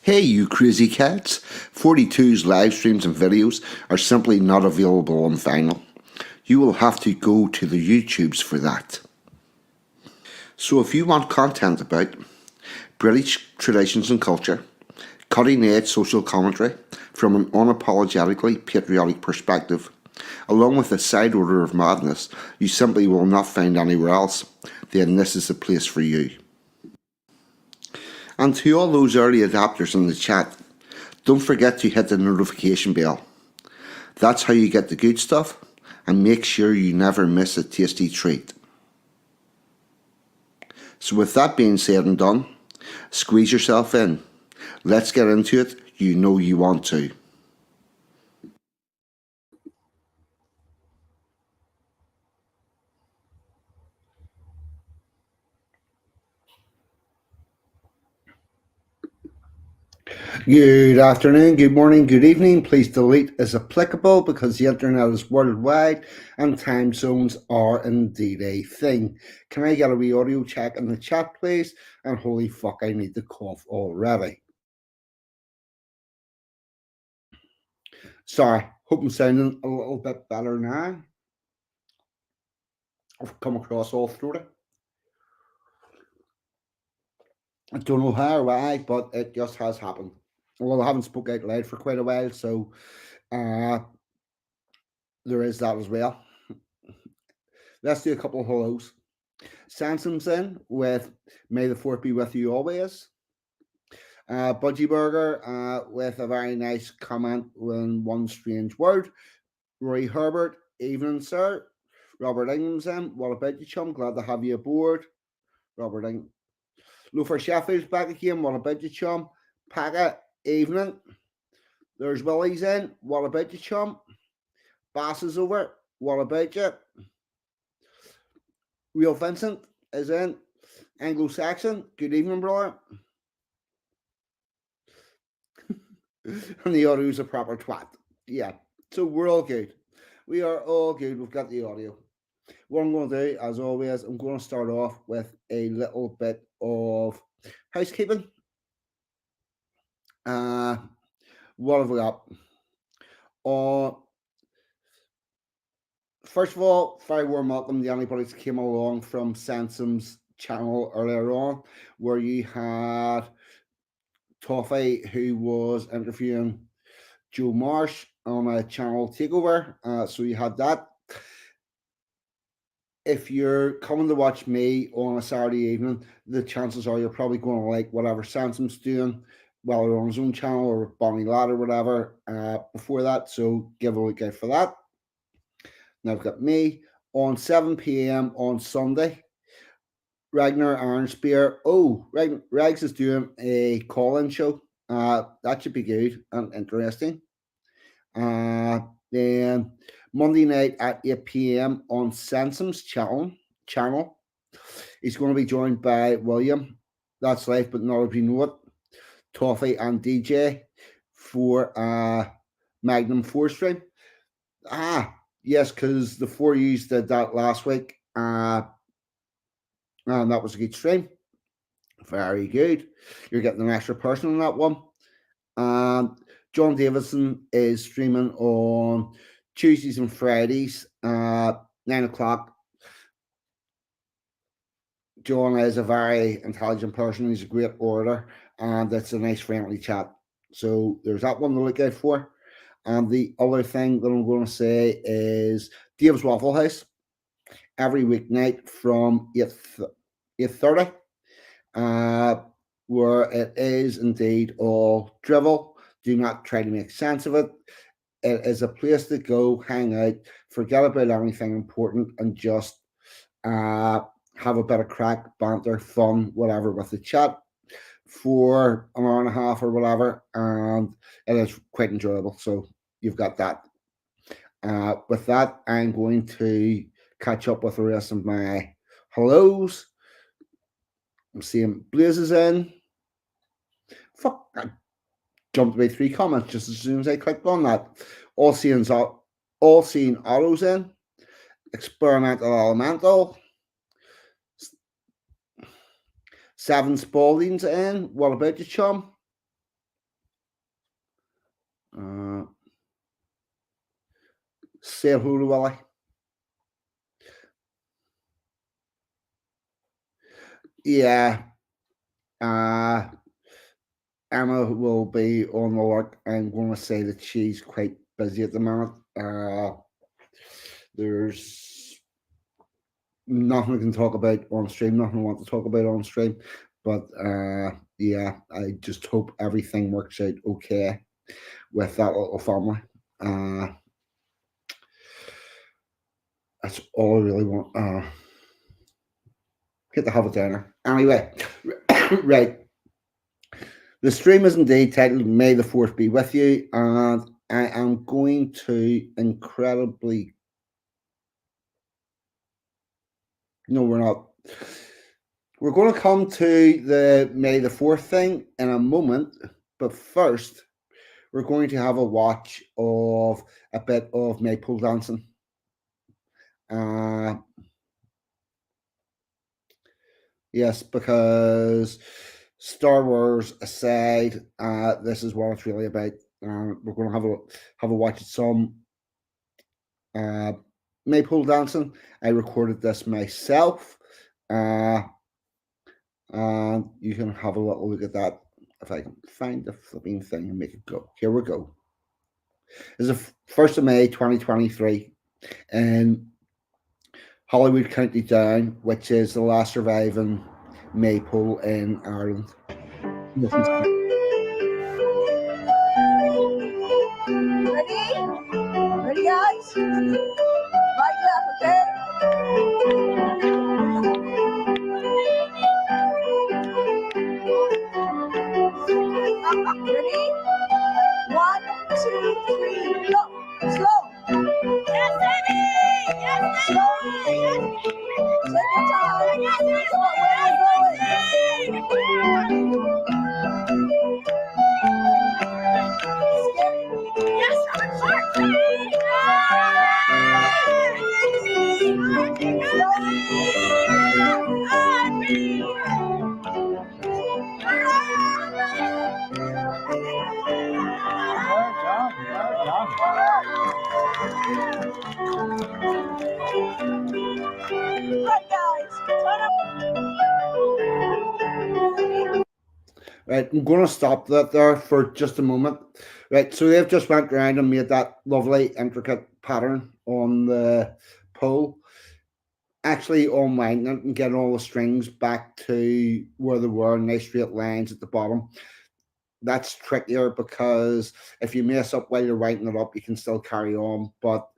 Hey, you crazy cats! 42's live streams and videos are simply not available on vinyl. You will have to go to the YouTubes for that. So if you want content about British traditions and culture, cutting edge social commentary from an unapologetically patriotic perspective, along with a side order of madness you simply will not find anywhere else, then this is the place for you. And to all those early adapters in the chat, don't forget to hit the notification bell. That's how you get the good stuff, and make sure you never miss a tasty treat. So with that being said and done, squeeze yourself in. Let's get into it. You know you want to. Good afternoon, good morning, good evening. Please delete as applicable because the internet is worldwide and time zones are indeed a thing. Can I get a wee audio check in the chat, please? And holy fuck, I need to cough already. Sorry, hope I'm sounding a little bit better now. I've come across all through it. I don't know how or why, but it just has happened. Well, I haven't spoke out loud for quite a while, so there is that as well. Let's do a couple of hellos. Sansom's in with May the 4th be with you always. Budgie Burger with a very nice comment in one strange word. Roy Herbert, evening, sir. Robert Ingham's in. What about you, chum? Glad to have you aboard. Robert Ingham. Lofer Sheffield's back again. What about you, chum? Packet, evening. There's Willie's in. What about you, chum? Bass is over. What about you? Real Vincent is in. Anglo-Saxon. Good evening, brother. And the audio's a proper twat. Yeah. So we're all good. We are all good. We've got the audio. What I'm going to do, as always, I'm going to start off with a little bit of housekeeping. What have we got? First of all, very warm welcome to anybody that came along from Sansom's channel earlier on, where you had Toffee, who was interviewing Joe Marsh on a channel takeover. So you had that. If you're coming to watch me on a Saturday evening, the chances are you're probably going to like whatever Sansom's doing, whether on his own channel or Bonnie Lad or whatever, before that. So give a look out for that. Now I've got me on 7 p.m. on Sunday. Ragnar Arnspear. Oh, Rags is doing a call-in show. That should be good and interesting. Then Monday night at 8 p.m. on Sansom's channel. He's going to be joined by William. That's life, but not if you know it. Toffee and DJ for Magnum 4 stream. Yes, because the 4Us did that last week. And that was a good stream. Very good. You're getting an extra person on that one. John Davidson is streaming on Tuesdays and Fridays, 9 o'clock. John is a very intelligent person. He's a great orator, and it's a nice, friendly chat. So there's that one to look out for. And the other thing that I'm going to say is Dave's Waffle House every weeknight from 8:30, where it is indeed all drivel. Do not try to make sense of it. It is a place to go, hang out, forget about anything important, and just have a bit of crack, banter, fun, whatever with the chat for an hour and a half or whatever, and it is quite enjoyable. So you've got that. With that, I'm going to catch up with the rest of my hellos. I'm seeing Blazes in. Fuck, I jumped away 3 comments just as soon as I clicked on that. All seeing autos in. Experimental Elemental. 7 Spalding's in. What about you, chum? say hello to Willie. Yeah. Emma will be on the work. I'm going to say that she's quite busy at the moment. There's nothing we can talk about on stream, nothing I want to talk about on stream. But yeah, I just hope everything works out okay with that little family. That's all I really want. Get to have a dinner. Anyway, right. The stream is indeed titled May the 4th be with you, and I am going to incredibly. No, we're not. We're going to come to the May the 4th thing in a moment, but first, we're going to have a watch of a bit of maypole dancing. Yes, because Star Wars aside, this is what it's really about. We're going to have a watch of some maypole dancing. I recorded this myself, and you can have a little look at that if I can find the flipping thing and make it go. Here we go. It's the 1st of May 2023 in Hollywood County Down, which is the last surviving maypole in Ireland. Ready, guys? Right left, okay? Ready? 1, 2, 3, go. Slow. Yes, baby. Yes, slow. Take your time. Come on, where are you going? Yes, I'm sorry. Right, I'm going to stop that there for just a moment. Right, so they've just went around and made that lovely intricate pattern on the pole. Actually, unwinding it and getting all the strings back to where they were, nice straight lines at the bottom. That's trickier because if you mess up while you're winding it up, you can still carry on. But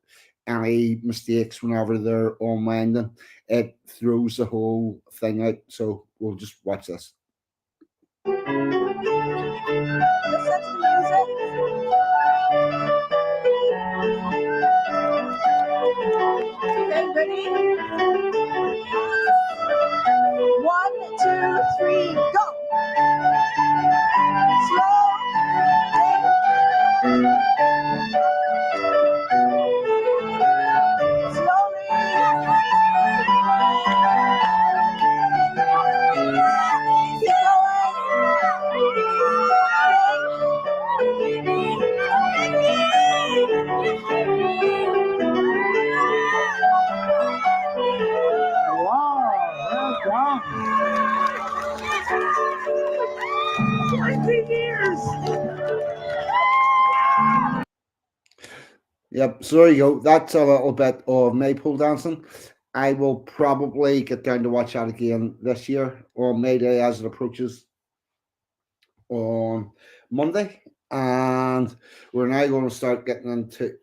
any mistakes whenever they're unwinding, it throws the whole thing out. So we'll just watch this. Okay, ready? 1, 2, 3, go. Slow. Yep, so there you go. That's a little bit of maypole dancing. I will probably get down to watch that again this year on May Day as it approaches on Monday. And we're now going to start getting into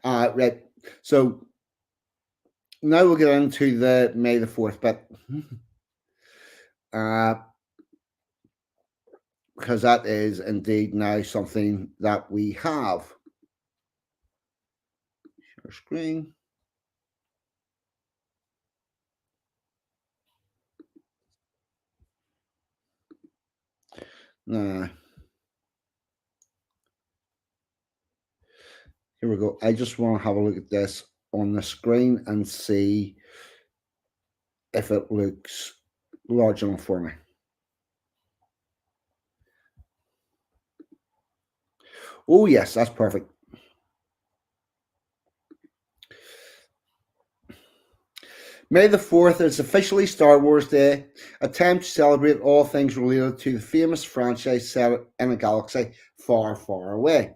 right. So now we'll get into the May the 4th bit. Because that is indeed now something that we have. Share screen. Now, here we go. I just want to have a look at this on the screen and see if it looks large enough for me. Oh, yes, that's perfect. May the 4th is officially Star Wars Day, a time to celebrate all things related to the famous franchise set in a galaxy far, far away.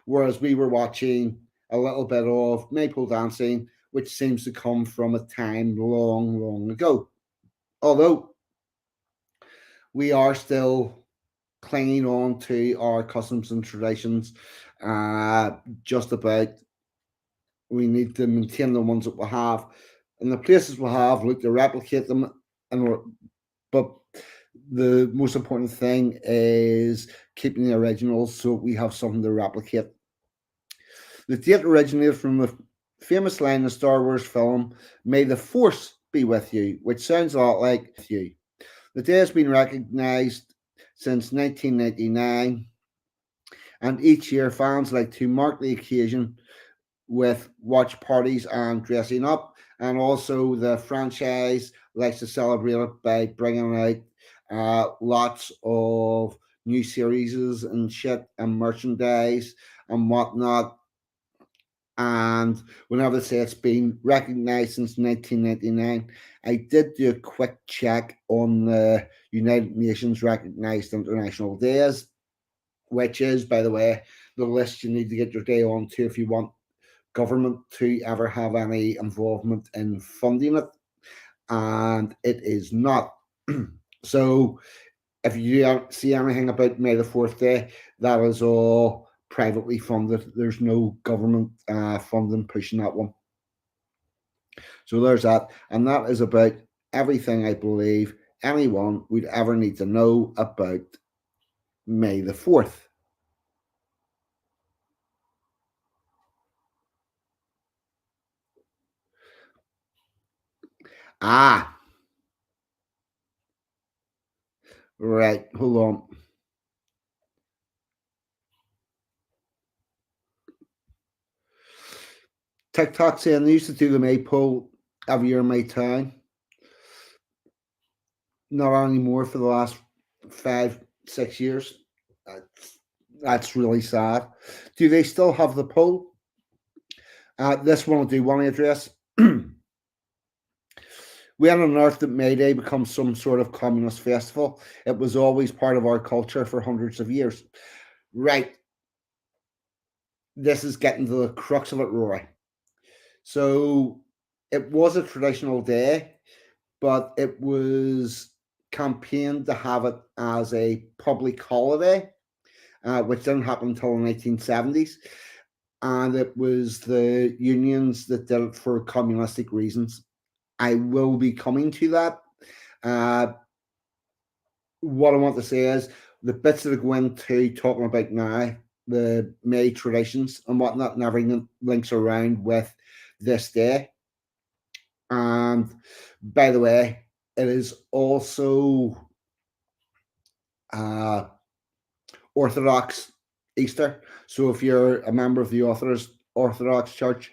Whereas we were watching a little bit of Maple Dancing, which seems to come from a time long, long ago. Although we are still clinging on to our customs and traditions, just about we need to maintain the ones that we have, and the places we have, look to replicate them. And but the most important thing is keeping the originals so we have something to replicate. The date originated from the famous line in the Star Wars film, "May the Force be with you," which sounds a lot like you. The day has been recognized since 1999, and each year fans like to mark the occasion with watch parties and dressing up. And also, the franchise likes to celebrate it by bringing out lots of new series and shit and merchandise and whatnot. And whenever they say it's been recognized since 1999, I did do a quick check on the United Nations recognized international days, which is, by the way, the list you need to get your day on to if you want government to ever have any involvement in funding it, and it is not. So if you see anything about May the 4th Day, that is all privately funded. There's no government funding pushing that one. So there's that. And that is about everything I believe anyone would ever need to know about May the 4th. Ah, right. Hold on. TikTok saying they used to do the May poll every year in my town. Not anymore for the last 5, 6 years. That's really sad. Do they still have the poll? This one will do one address. We had unearthed that May Day becomes some sort of communist festival. It was always part of our culture for hundreds of years. Right. This is getting to the crux of it, Rory. So it was a traditional day, but it was campaigned to have it as a public holiday, which didn't happen until the 1970s. And it was the unions that did it for communistic reasons. I will be coming to that. Uh, what I want to say is the bits that I go into talking about now, the May traditions and whatnot, and everything links around with this day. And by the way, it is also uh, Orthodox Easter. So if you're a member of the Orthodox Church,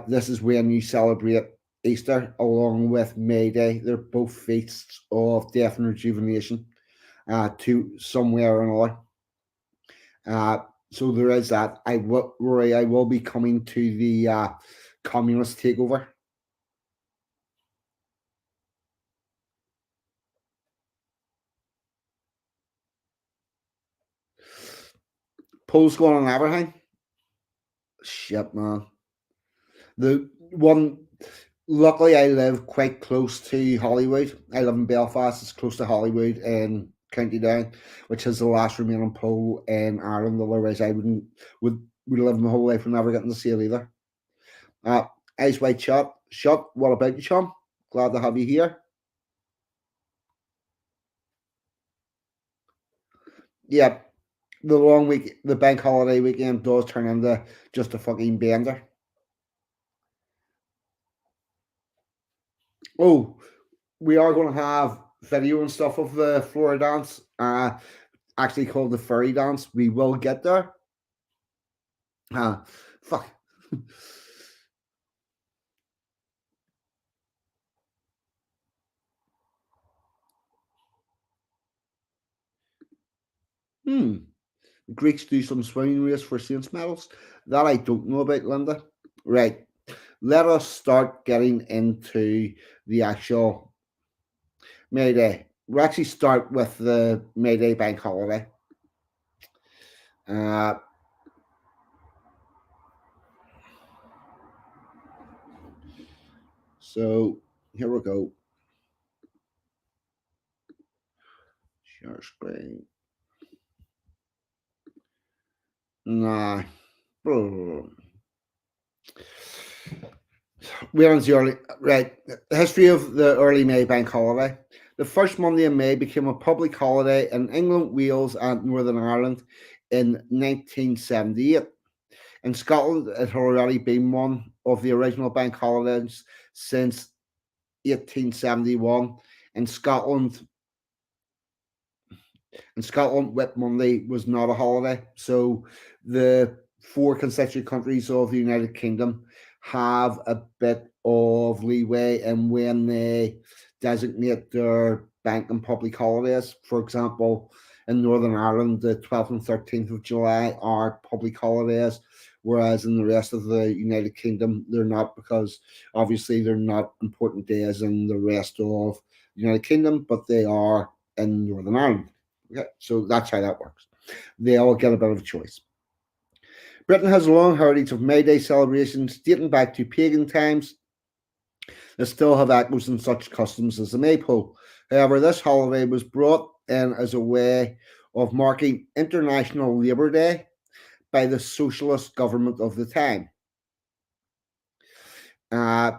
this is when you celebrate Easter along with May Day. They're both feasts of death and rejuvenation to somewhere or another. So there is that. Rory, I will be coming to the communist takeover. Polls going on everything. Shit, man. The one, luckily, I live quite close to Hollywood. I live in Belfast. It's close to Hollywood in County Down, which has the last remaining poll in Ireland. Otherwise, I would live my whole life and never getting to see it either. Uh, Ice White Shot. Shot. What about you, Sean? Glad to have you here. Yeah, the long week, the bank holiday weekend does turn into just a fucking bender. Oh, we are going to have video and stuff of the Furry Dance, actually called the Furry Dance. We will get there. Fuck. Hmm. Greeks do some swimming race for saints medals. That I don't know about, Linda. Right. Let us start getting into the actual May Day. We'll actually start with the May Day bank holiday. Uh, so here we go. Share screen. Nah. We're on the early right. The history of the early May bank holiday. The first Monday in May became a public holiday in England, Wales, and Northern Ireland in 1978. In Scotland, it had already been one of the original bank holidays since 1871. In Scotland, Whit Monday was not a holiday. So the four constituent countries of the United Kingdom have a bit of leeway in when they designate their bank and public holidays. For example, in Northern Ireland, the 12th and 13th of July are public holidays, whereas in the rest of the United Kingdom, they're not, because obviously they're not important days in the rest of the United Kingdom, but they are in Northern Ireland. Okay, so that's how that works. They all get a bit of a choice. Britain has a long heritage of May Day celebrations dating back to pagan times that still have echoes in such customs as the Maypole. However, this holiday was brought in as a way of marking International Labour Day by the socialist government of the time. Uh,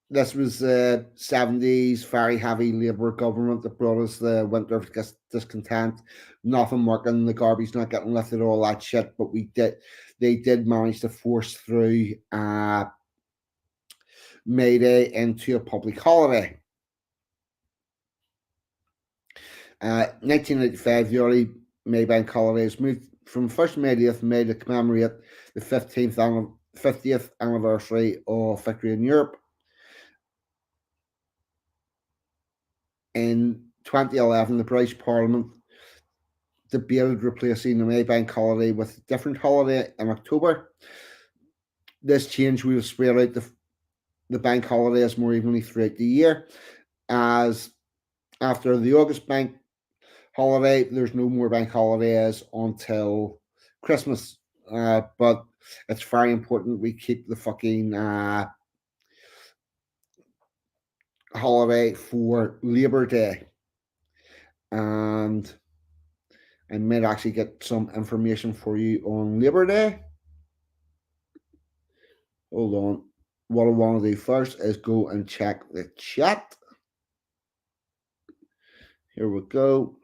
this was the 70s very heavy Labour government that brought us the winter of discontent, nothing working, the garbage not getting lifted, all that shit. But they did manage to force through May Day into a public holiday. 1985, the early May bank holidays moved from 1st May to 8th May to commemorate the 50th anniversary of victory in Europe. In 2011, the British Parliament debated replacing the May bank holiday with a different holiday in October. This change will spread out the bank holidays more evenly throughout the year, as after the August bank holiday, there's no more bank holidays until Christmas. But it's very important we keep the fucking holiday for Labor Day. And I might actually get some information for you on Labor Day. Hold on. What I want to do first is go and check the chat. Here we go.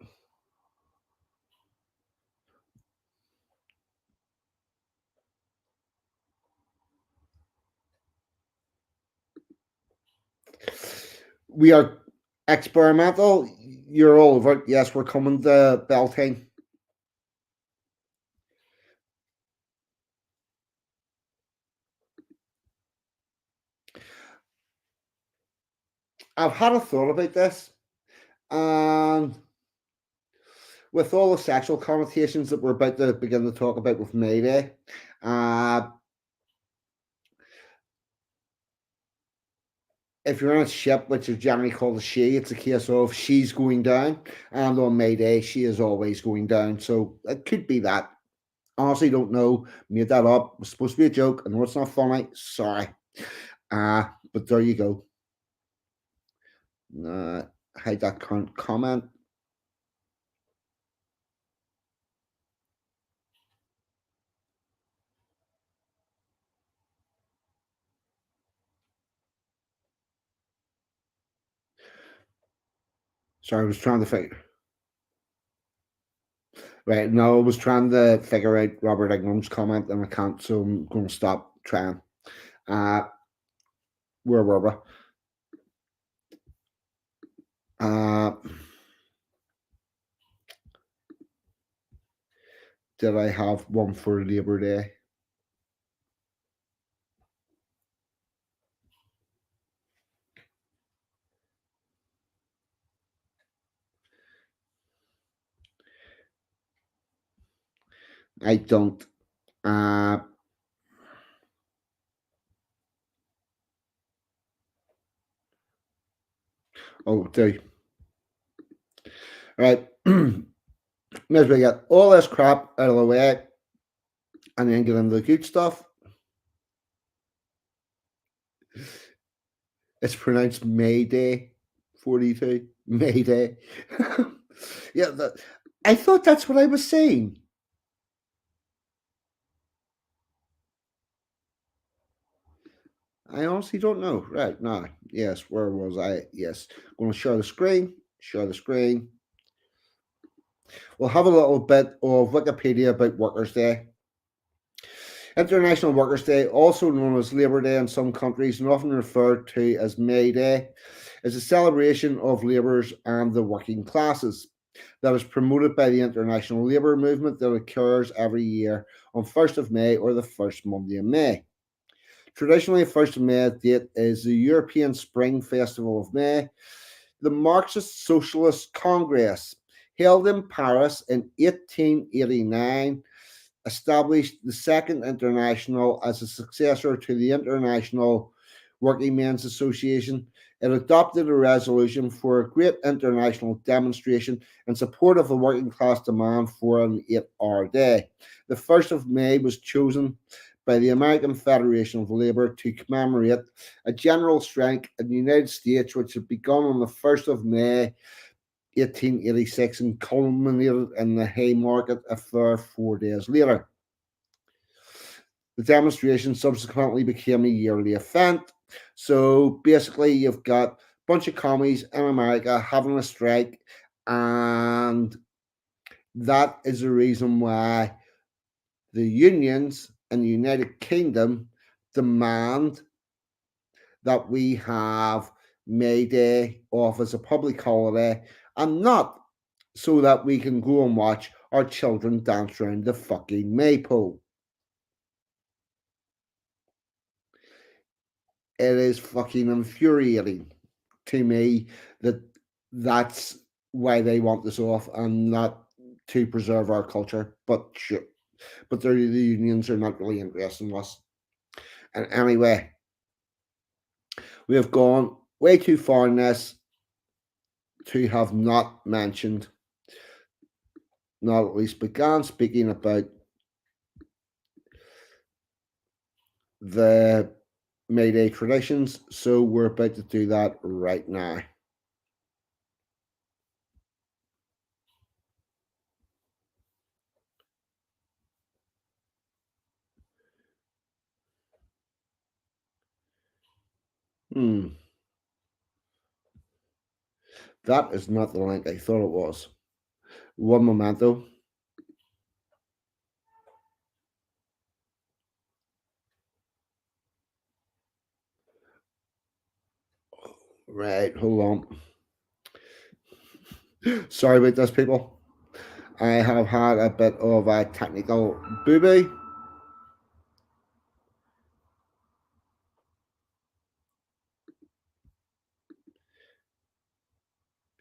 We are experimental. You're all over it. Yes, we're coming to Beltine. I've had a thought about this, and with all the sexual connotations that we're about to begin to talk about with May Day, if you're on a ship, which is generally called a she, it's a case of she's going down, and on May Day, she is always going down. So it could be that. Honestly, don't know. Made that up. It was supposed to be a joke. I know it's not funny. Sorry. But there you go. Hide that current comment. Sorry, I was trying to figure. Right, no, I was trying to figure out Robert Ingram's comment and I can't, so I'm going to stop trying. Where were we? Did I have one for Labor Day? I don't. Uh, do. Right. May as well get all this crap out of the way and then get into the good stuff. It's pronounced May Day 42. May Day. Yeah, I thought that's what I was saying. I honestly don't know. Right, now. Yes, where was I? Yes. Going to share the screen. Share the screen. We'll have a little bit of Wikipedia about Workers' Day. International Workers' Day, also known as Labour Day in some countries and often referred to as May Day, is a celebration of labourers and the working classes that is promoted by the international labour movement that occurs every year on 1st of May or the first Monday in May. Traditionally, 1st of May date is the European Spring Festival of May. The Marxist Socialist Congress, held in Paris in 1889, established the Second International as a successor to the International Working Men's Association. It adopted a resolution for a great international demonstration in support of the working class demand for an 8-hour day. The 1st of May was chosen by the American Federation of Labor to commemorate a general strike in the United States, which had begun on the 1st of May 1886 and culminated in the Haymarket Affair 4 days later. The demonstration subsequently became a yearly event. So basically, you've got a bunch of commies in America having a strike, and that is the reason why the unions in the United Kingdom demand that we have May Day off as a public holiday and not so that we can go and watch our children dance around the fucking maypole. It is fucking infuriating to me that that's why they want this off and not to preserve our culture. But sure, but the unions are not really interested in us. And anyway, we have gone way too far in this to have not mentioned, not at least began speaking about the May Day traditions. So we're about to do that right now. That is not the link I thought it was. One momento. Right, hold on. Sorry about this, people. I have had a bit of a technical boo-boo.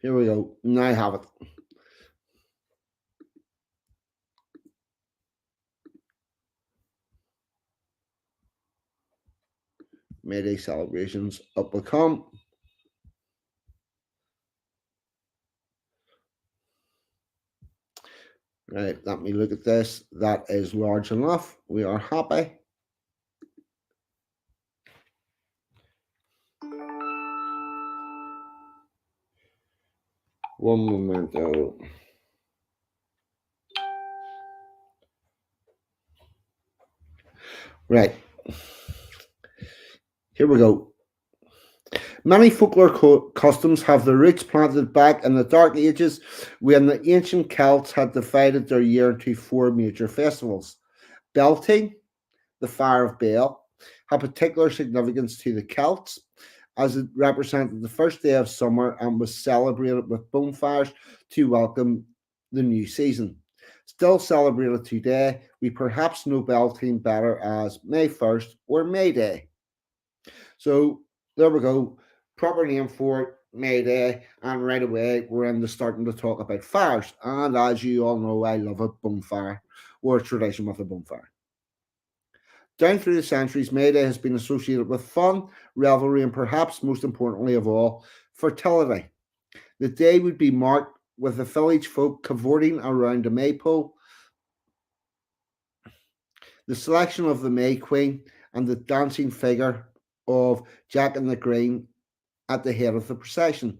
Here we go. Now I have it. May Day celebrations up will come. Right, let me look at this. That is large enough. We are happy. One momento. Right. Here we go. Many folklore customs have their roots planted back in the Dark Ages when the ancient Celts had divided their year into 4 major festivals. Beltine, the Fire of Baal, had particular significance to the Celts as it represented the first day of summer and was celebrated with bonfires to welcome the new season. Still celebrated today, we perhaps know Beltane better as May 1st or May Day. So there we go, proper name for it, May Day, and right away we're into starting to talk about fires. And as you all know, I love a bonfire. or a tradition with a bonfire. Down through the centuries, May Day has been associated with fun, revelry, and perhaps most importantly of all, fertility. The day would be marked with the village folk cavorting around a maypole, the selection of the May Queen, and the dancing figure of Jack in the Green at the head of the procession.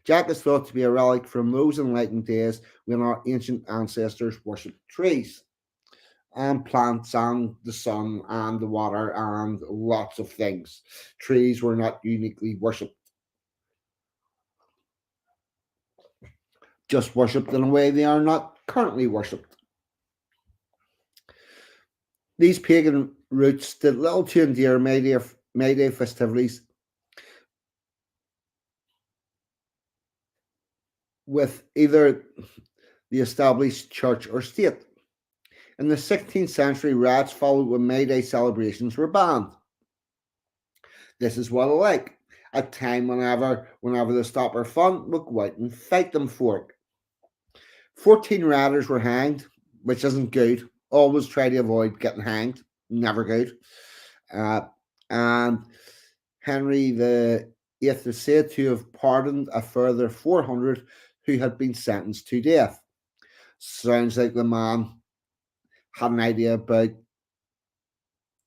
Jack is thought to be a relic from those enlightened days when our ancient ancestors worshipped trees and plants and the sun and the water and lots of things. Trees were not uniquely worshipped, just worshipped in a way they are not currently worshipped. These pagan roots did little to endear May Day festivities with either the established church or state. In the 16th century, riots followed when May Day celebrations were banned. This is what I like. A time whenever they stop our fun, we'll go out and fight them for it. 14 rioters were hanged, which isn't good. Always try to avoid getting hanged. Never good. And Henry the Eighth is said to have pardoned a further 400 who had been sentenced to death. Sounds like the man had an idea about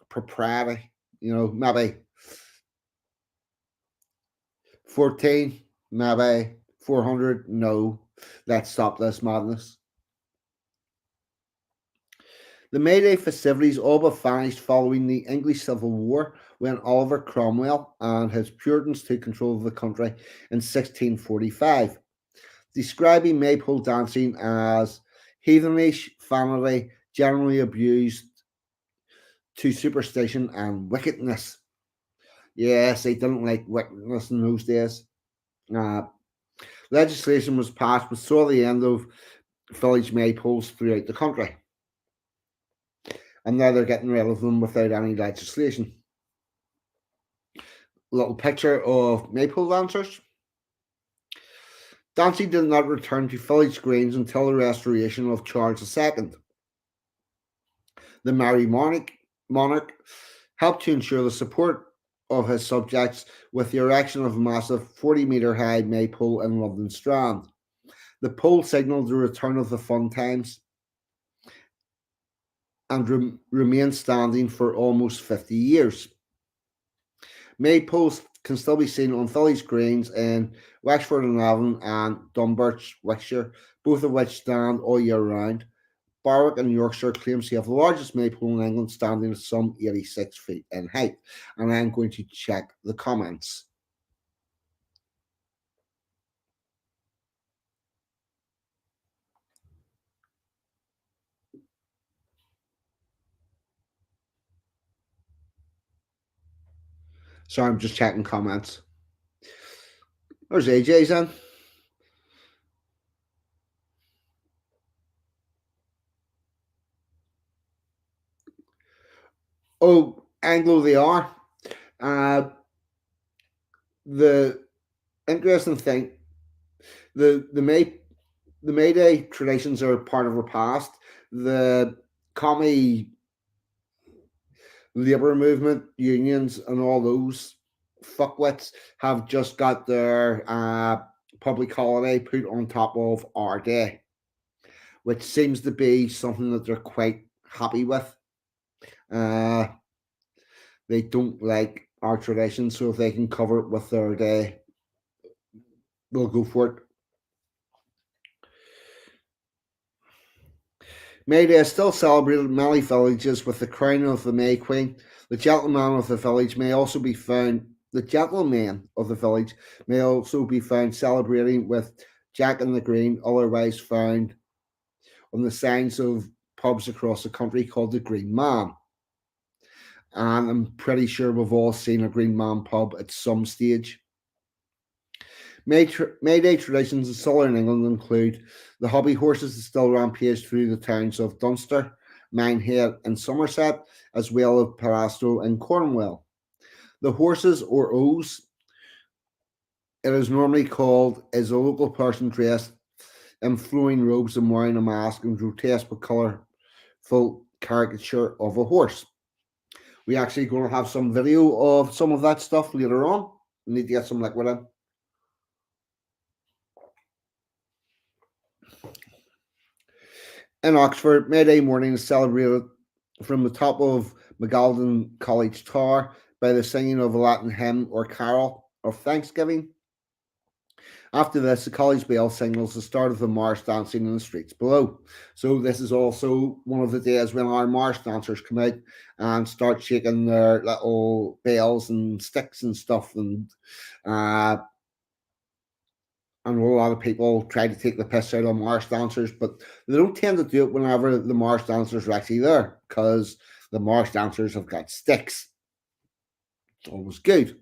propriety. Maybe 14, maybe 400. No, let's stop this madness. The May Day festivities all but vanished following the English Civil War when Oliver Cromwell and his Puritans took control of the country in 1645, describing maypole dancing as heathenish vanity generally abused to superstition and wickedness. Yes, they didn't like wickedness in those days. Legislation was passed which saw the end of village maypoles throughout the country. And now they're getting rid of them without any legislation. Little picture of maypole dancers. Dancing did not return to village greens until the restoration of Charles II. The Merry monarch helped to ensure the support of his subjects with the erection of a massive 40-metre high maypole in London Strand. The pole signalled the return of the fun times and remained standing for almost 50 years. Maypoles can still be seen on village greens in Wexford-on-Avon and Dunbarch, Wixshire, both of which stand all year round. Berwick in Yorkshire claims to have the largest maypole in England, standing at some 86 feet in height. And I'm going to check the comments. So I'm just checking comments. There's AJ's in. Oh, Anglo they are. The interesting thing, the May Day traditions are part of our past. The commie labour movement, unions, and all those fuckwits have just got their public holiday put on top of our day, which seems to be something that they're quite happy with. They don't like our tradition, so if they can cover it with their day, they'll go for it. May Day is still celebrated in many villages with the crowning of the May Queen. The gentleman of the village may also be found. The gentlemen of the village may also be found celebrating with Jack in the Green, otherwise found on the signs of pubs across the country called the Green Man. And I'm pretty sure we've all seen a Green Man pub at some stage. May Day traditions in southern England include the Hobbie Horses that still rampage through the towns of Dunster, Minehead, and Somerset, as well as Padstow and Cornwall. The horses, or O's, it is normally called, is a local person dressed in flowing robes and wearing a mask and grotesque with colour full caricature of a horse. We actually going to have some video of some of that stuff later on. We need to get some liquid in. In Oxford, May Day morning is celebrated from the top of Magdalen College Tower by the singing of a Latin hymn or carol of thanksgiving. After this, the college bell signals the start of the march dancing in the streets below. So this is also one of the days when our march dancers come out and start shaking their little bells and sticks and stuff, and a lot of people try to take the piss out of march dancers, but they don't tend to do it whenever the march dancers are actually there, because the march dancers have got sticks. It's always good.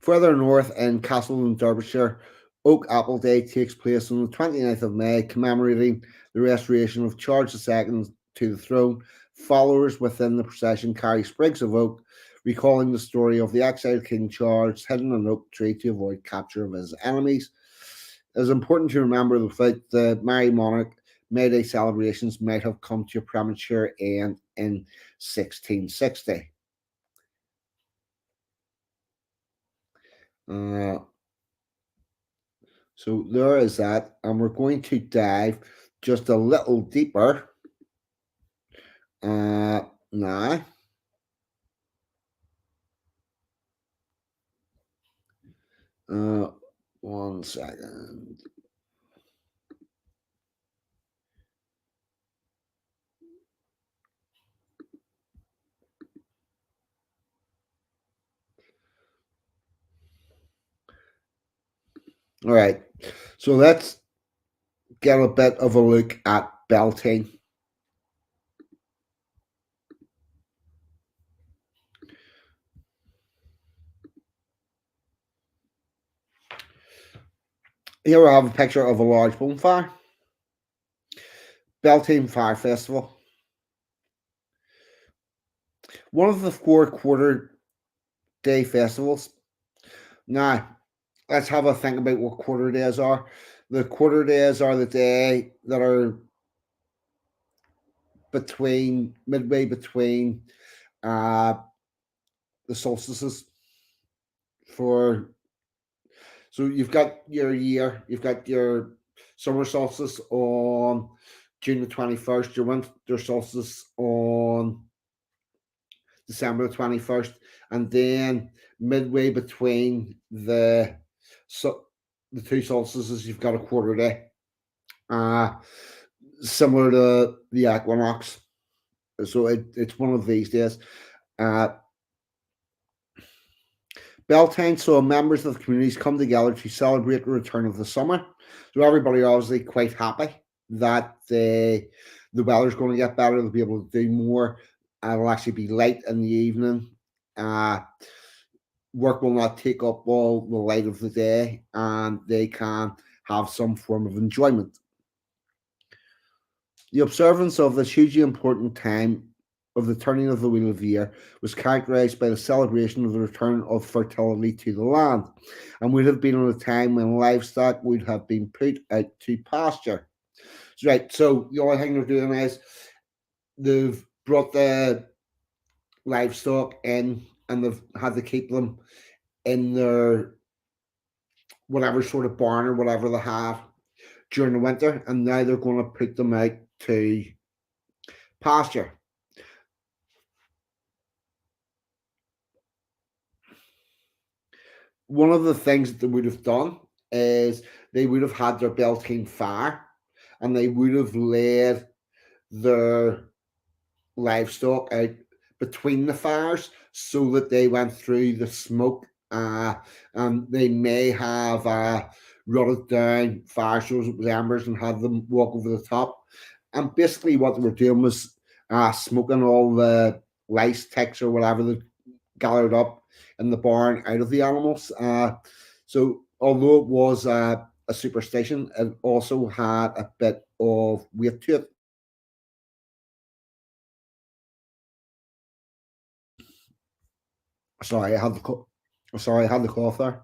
Further north in Castle in Derbyshire, Oak Apple Day takes place on the 29th of May, commemorating the restoration of Charles II to the throne. Followers within the procession carry sprigs of oak, recalling the story of the exiled King Charles hidden an oak tree to avoid capture of his enemies. It is important to remember that without the Merry Monarch, May Day celebrations might have come to a premature end in 1660. So there is that, and we're going to dive just a little deeper now. 1 second. All right, so let's get a bit of a look at Beltine. Here we have a picture of a large bonfire. Beltine Fire Festival. One of the 4 quarter day festivals. Now, let's have a think about what quarter days are. The quarter days are the day that are midway between the solstices. So you've got you've got your summer solstice on June the 21st, your winter solstice on December the 21st, and then midway between the 2 solstices, you've got a quarter day, similar to the equinox. So it's one of these days. Beltine saw members of the communities come together to celebrate the return of the summer. So everybody obviously quite happy that the weather's going to get better. They'll be able to do more. It'll actually be light in the evening. Work will not take up all the light of the day, and they can have some form of enjoyment. The observance of this hugely important time of the turning of the wheel of the year was characterized by the celebration of the return of fertility to the land, and would have been at a time when livestock would have been put out to pasture. Right, so the only thing they're doing is they've brought the livestock in, and they've had to keep them in their whatever sort of barn or whatever they have during the winter, and now they're going to put them out to pasture. One of the things that they would have done is they would have had their Beltine fire, and they would have led their livestock out between the fires so that they went through the smoke, and they may have rutted down fire sources with embers and had them walk over the top. And basically what they were doing was smoking all the lice, ticks, or whatever they gathered up in the barn out of the animals. So although it was a superstition, it also had a bit of weight to it. Sorry, I had the cough there.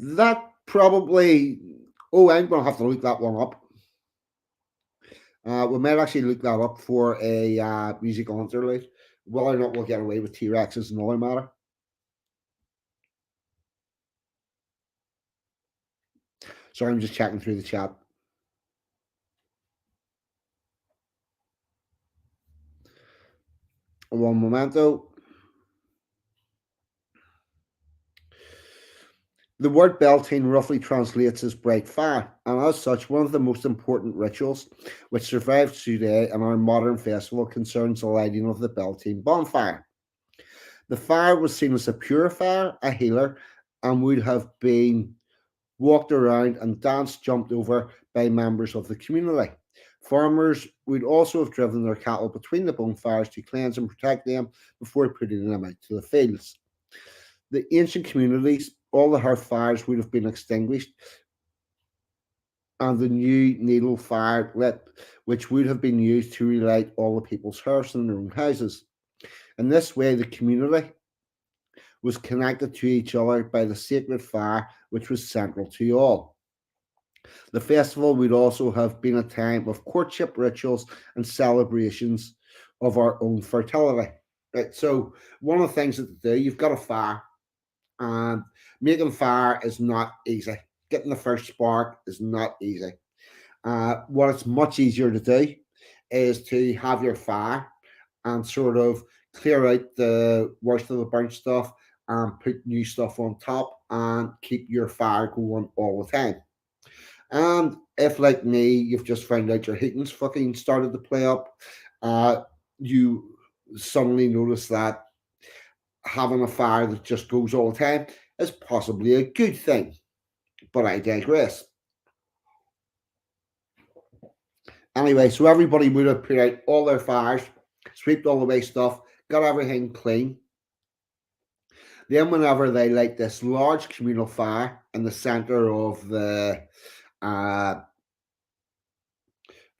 That probably. Oh, I'm gonna have to look that one up. We might actually look that up for a musical interlude. Whether or not we'll get away with T Rex is another matter. Sorry, I'm just checking through the chat. One momento. The word Beltine roughly translates as bright fire, and as such, one of the most important rituals which survives today in our modern festival concerns the lighting of the Beltine bonfire. The fire was seen as a purifier, a healer, and would have been walked around and danced jumped over by members of the community. Farmers would also have driven their cattle between the bonfires to cleanse and protect them before putting them out to the fields. The ancient communities, all the hearth fires would have been extinguished, and the new needle fire lit, which would have been used to relight all the people's hearths in their own houses. In this way, the community was connected to each other by the sacred fire, which was central to all. The festival would also have been a time of courtship rituals and celebrations of our own fertility. Right, so one of the things that they do, you've got a fire, and making fire is not easy. Getting the first spark is not easy. What it's much easier to do is to have your fire and sort of clear out the worst of the burnt stuff and put new stuff on top and keep your fire going all the time. And if, like me, you've just found out your heating's fucking started to play up, you suddenly notice that having a fire that just goes all the time is possibly a good thing. But I digress. Anyway, so everybody would have put out all their fires, swept all the way stuff, got everything clean. Then, whenever they light this large communal fire in the center of the uh,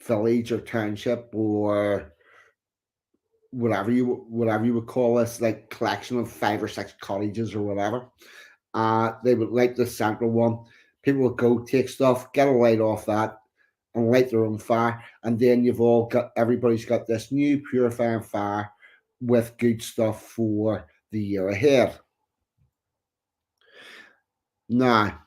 village or township or whatever you would call this, like collection of 5 or 6 cottages or whatever, they would light the central one. People would go take stuff, get a light off that, and light their own fire, and then everybody's got this new purifying fire with good stuff for the year ahead. Now,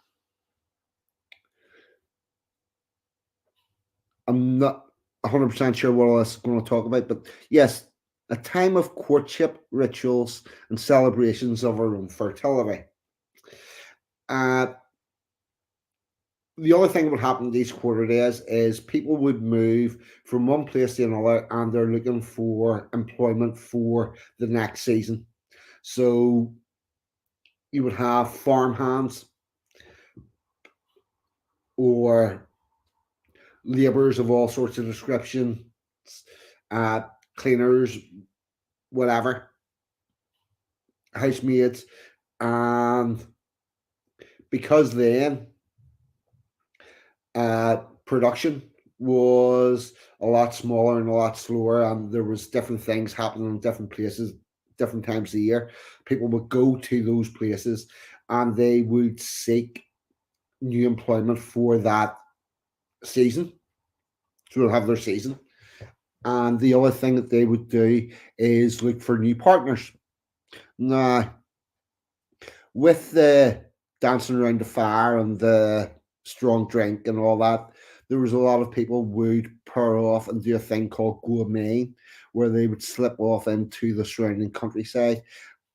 I'm not 100% sure what else I'm going to talk about, but yes, a time of courtship rituals and celebrations of our own fertility. The other thing that would happen these quarter days is people would move from one place to another and they're looking for employment for the next season. So you would have farm hands or labourers of all sorts of descriptions, cleaners, whatever, housemaids, and because then production was a lot smaller and a lot slower, and there was different things happening in different places, different times of the year. People would go to those places and they would seek new employment for that season. So they'll have their season. And the other thing that they would do is look for new partners. Now, with the dancing around the fire and the strong drink and all that, there was a lot of people would pair off and do a thing called gourmet, where they would slip off into the surrounding countryside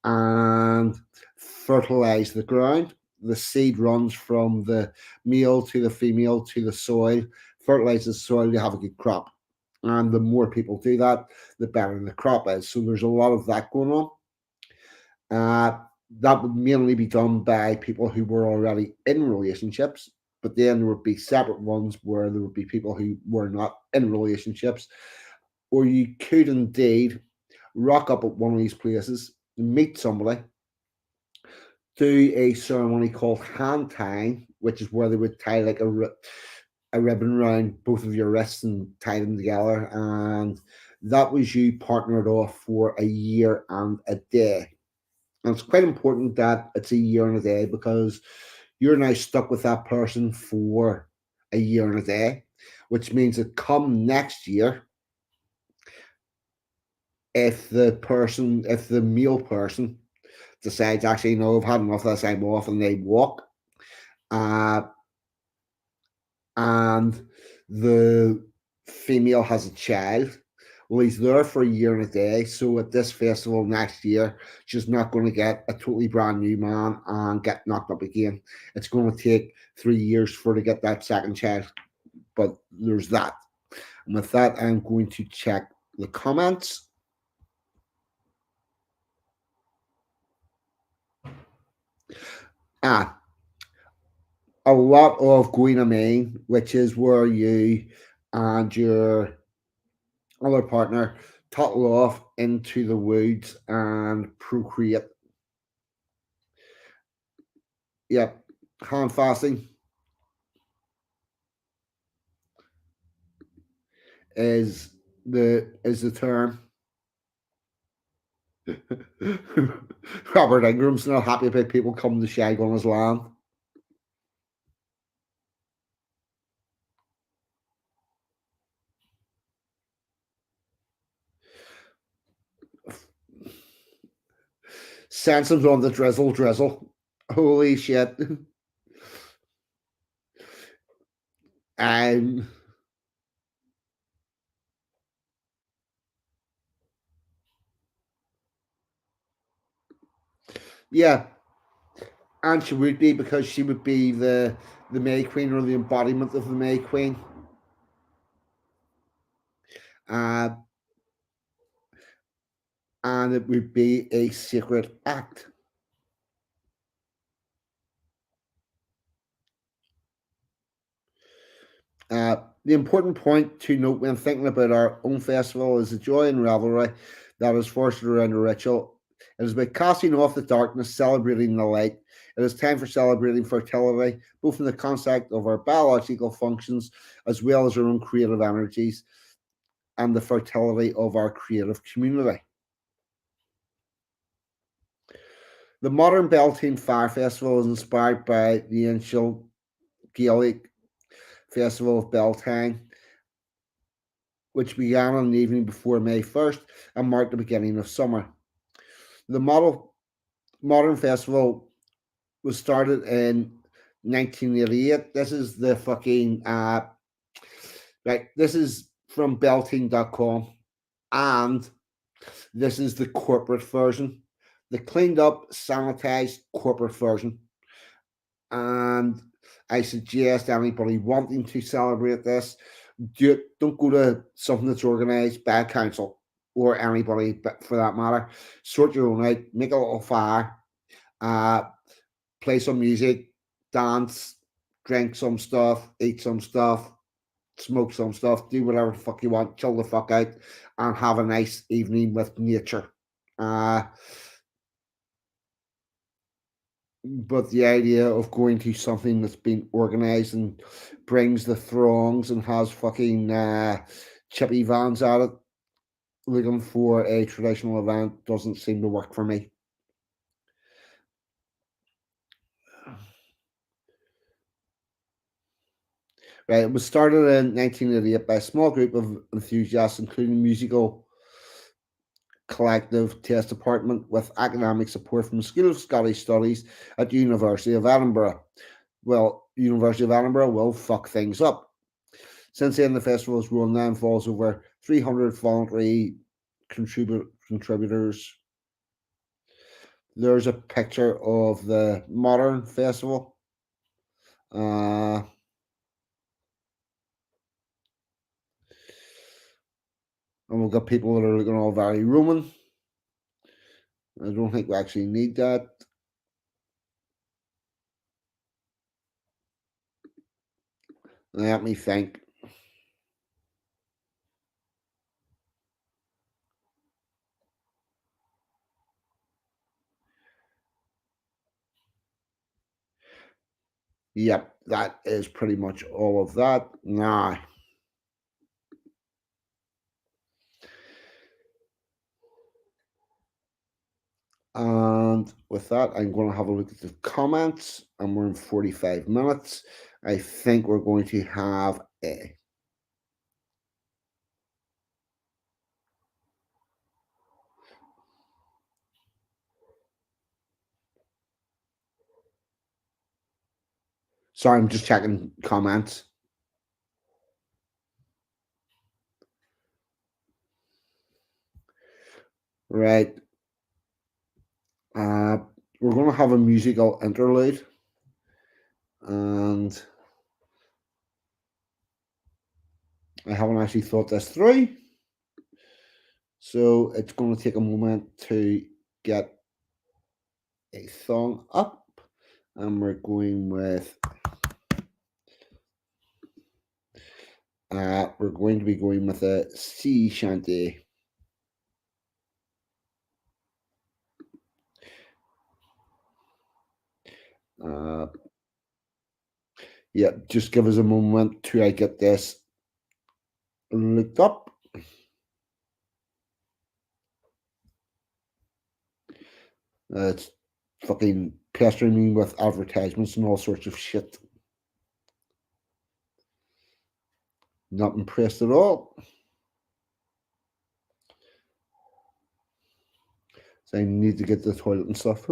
and fertilize the ground. The seed runs from the male to the female to the soil, fertilizes the soil to have a good crop. And the more people do that, the better the crop is. So there's a lot of that going on. That would mainly be done by people who were already in relationships, but then there would be separate ones where there would be people who were not in relationships, or you could indeed rock up at one of these places, meet somebody, do a ceremony called hand tying, which is where they would tie like a ribbon around both of your wrists and tie them together, and that was you partnered off for a year and a day. And it's quite important that it's a year and a day because you're now stuck with that person for a year and a day, which means that come next year, if the male person decides, actually, no, I've had enough of this, I'm off, and they walk, uh, and the female has a child, well, he's there for a year and a day. So at this festival next year, she's not going to get a totally brand new man and get knocked up again. It's going to take 3 years for her to get that second child. But there's that. And with that, I'm going to check the comments. A lot of going main, which is where you and your other partner toddle off into the woods and procreate. Yep, hand fasting is the term. Robert Ingram's not happy about people coming to shag on his land. Sansam's on the drizzle. Holy shit. Um, yeah, and she would be, because she would be the May Queen, or the embodiment of the May Queen. Uh, and it would be a sacred act. The important point to note when thinking about our own festival is the joy and revelry that is fostered around the ritual. It is about casting off the darkness, celebrating the light. It is time for celebrating fertility, both in the context of our biological functions as well as our own creative energies and the fertility of our creative community. The modern Beltine Fire Festival is inspired by the ancient Gaelic festival of Beltine, which began on the evening before May 1st and marked the beginning of summer. The modern festival was started in 1988. This is the fucking right. This is from Beltine.com, and this is the corporate version, the cleaned up, sanitized corporate version. And I suggest anybody wanting to celebrate this, don't go to something that's organized by a council or anybody for that matter. Sort your own out, make a little fire, uh, play some music, dance, drink some stuff, eat some stuff, smoke some stuff, do whatever the fuck you want, chill the fuck out, and have a nice evening with nature. Uh, but the idea of going to something that's been organized and brings the throngs and has fucking chippy vans at it, looking for a traditional event, doesn't seem to work for me. Right, it was started in 1988 by a small group of enthusiasts, including musical collective Test Department, with academic support from the School of Scottish Studies at the University of Edinburgh. Well, University of Edinburgh will fuck things up. Since then, the festival has run now involves over 300 voluntary contributors. There's a picture of the modern festival. And we've got people that are looking all very Roman. I don't think we actually need that. Let me think. Yep, that is pretty much all of that. Nah. And And with that, I'm going to have a look at the comments, and we're in 45 minutes. I think we're going to have a. Sorry, I'm just checking comments. Right. We're going to have a musical interlude, and I haven't actually thought this through, so it's going to take a moment to get a song up, and we're going with we're going to be going with a sea shanty. Yeah, just give us a moment till I get this looked up. It's fucking pestering me with advertisements and all sorts of shit. Not impressed at all. So I need to get to the toilet and stuff.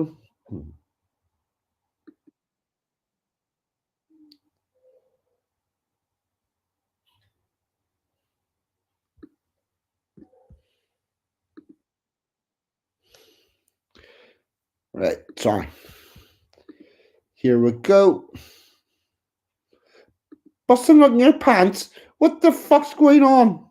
Right, sorry. Here we go. Busting out in your pants? What the fuck's going on?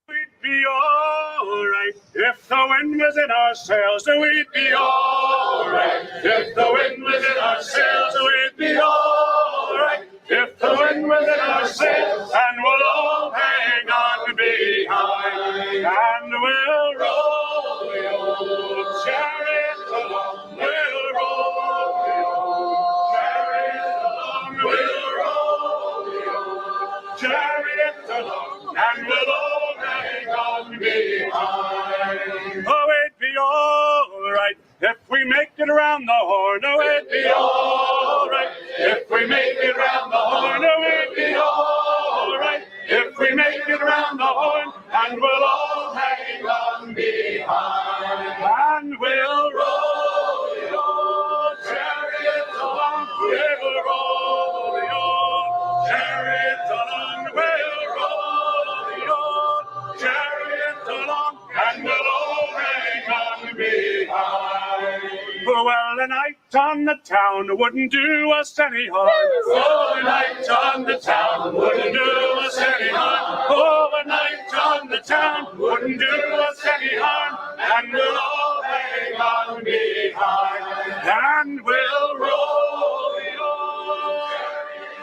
We'd be alright if the wind was in our sails. We'd be alright if the wind was in our sails. We'd be alright if the wind was in our sails. And we'll all hang on behind, and we'll roll the old chariot along. We'll roll the old chariot along. We'll roll the old chariot along, and we'll all hang on behind. Oh, it'd be alright if we make it around the horn. Oh, it'd be alright if we make it around the horn. Oh, it'd be alright if we make it around the horn, and we'll all hang on behind, and we'll roll the old chariot along. We'll roll the old chariot along. We'll roll the old chariot along, and we'll all hang on behind. Well, a night on the town wouldn't do us any harm. Oh, a night on the town wouldn't do us any harm. Oh, a night on the town wouldn't do us any harm, and we'll all hang on behind, and we'll roll the old chariot.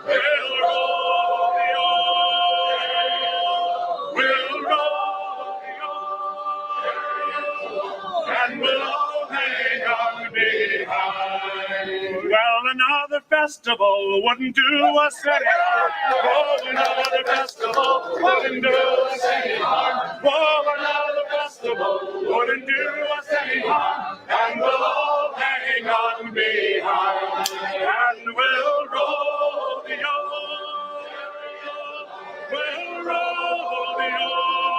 We'll roll the old. We'll roll the old. And we'll all hang on behind. Well, another festival wouldn't do us any harm. Oh, another festival wouldn't do us any harm. Oh, another festival wouldn't do us any harm. And we'll all hang on behind, and we'll roll the old. We'll roll the old.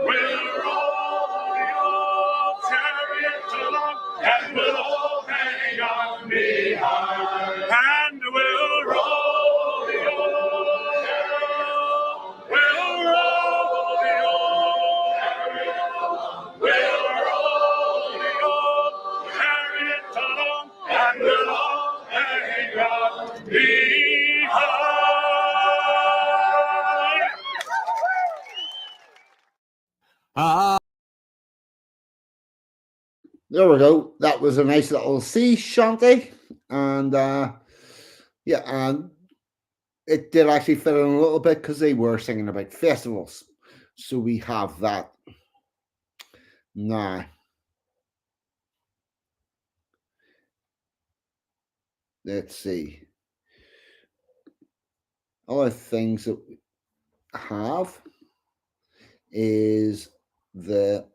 We'll roll the old chariot along, and we'll all hang on behind, and we'll roll the old. We'll roll the old. We'll roll the old chariot along, and we'll all hang on behind. There we go. That was a nice little sea shanty, and yeah, and it did actually fit in a little bit because they were singing about festivals, so we have that. Now, let's see. Other things that have is the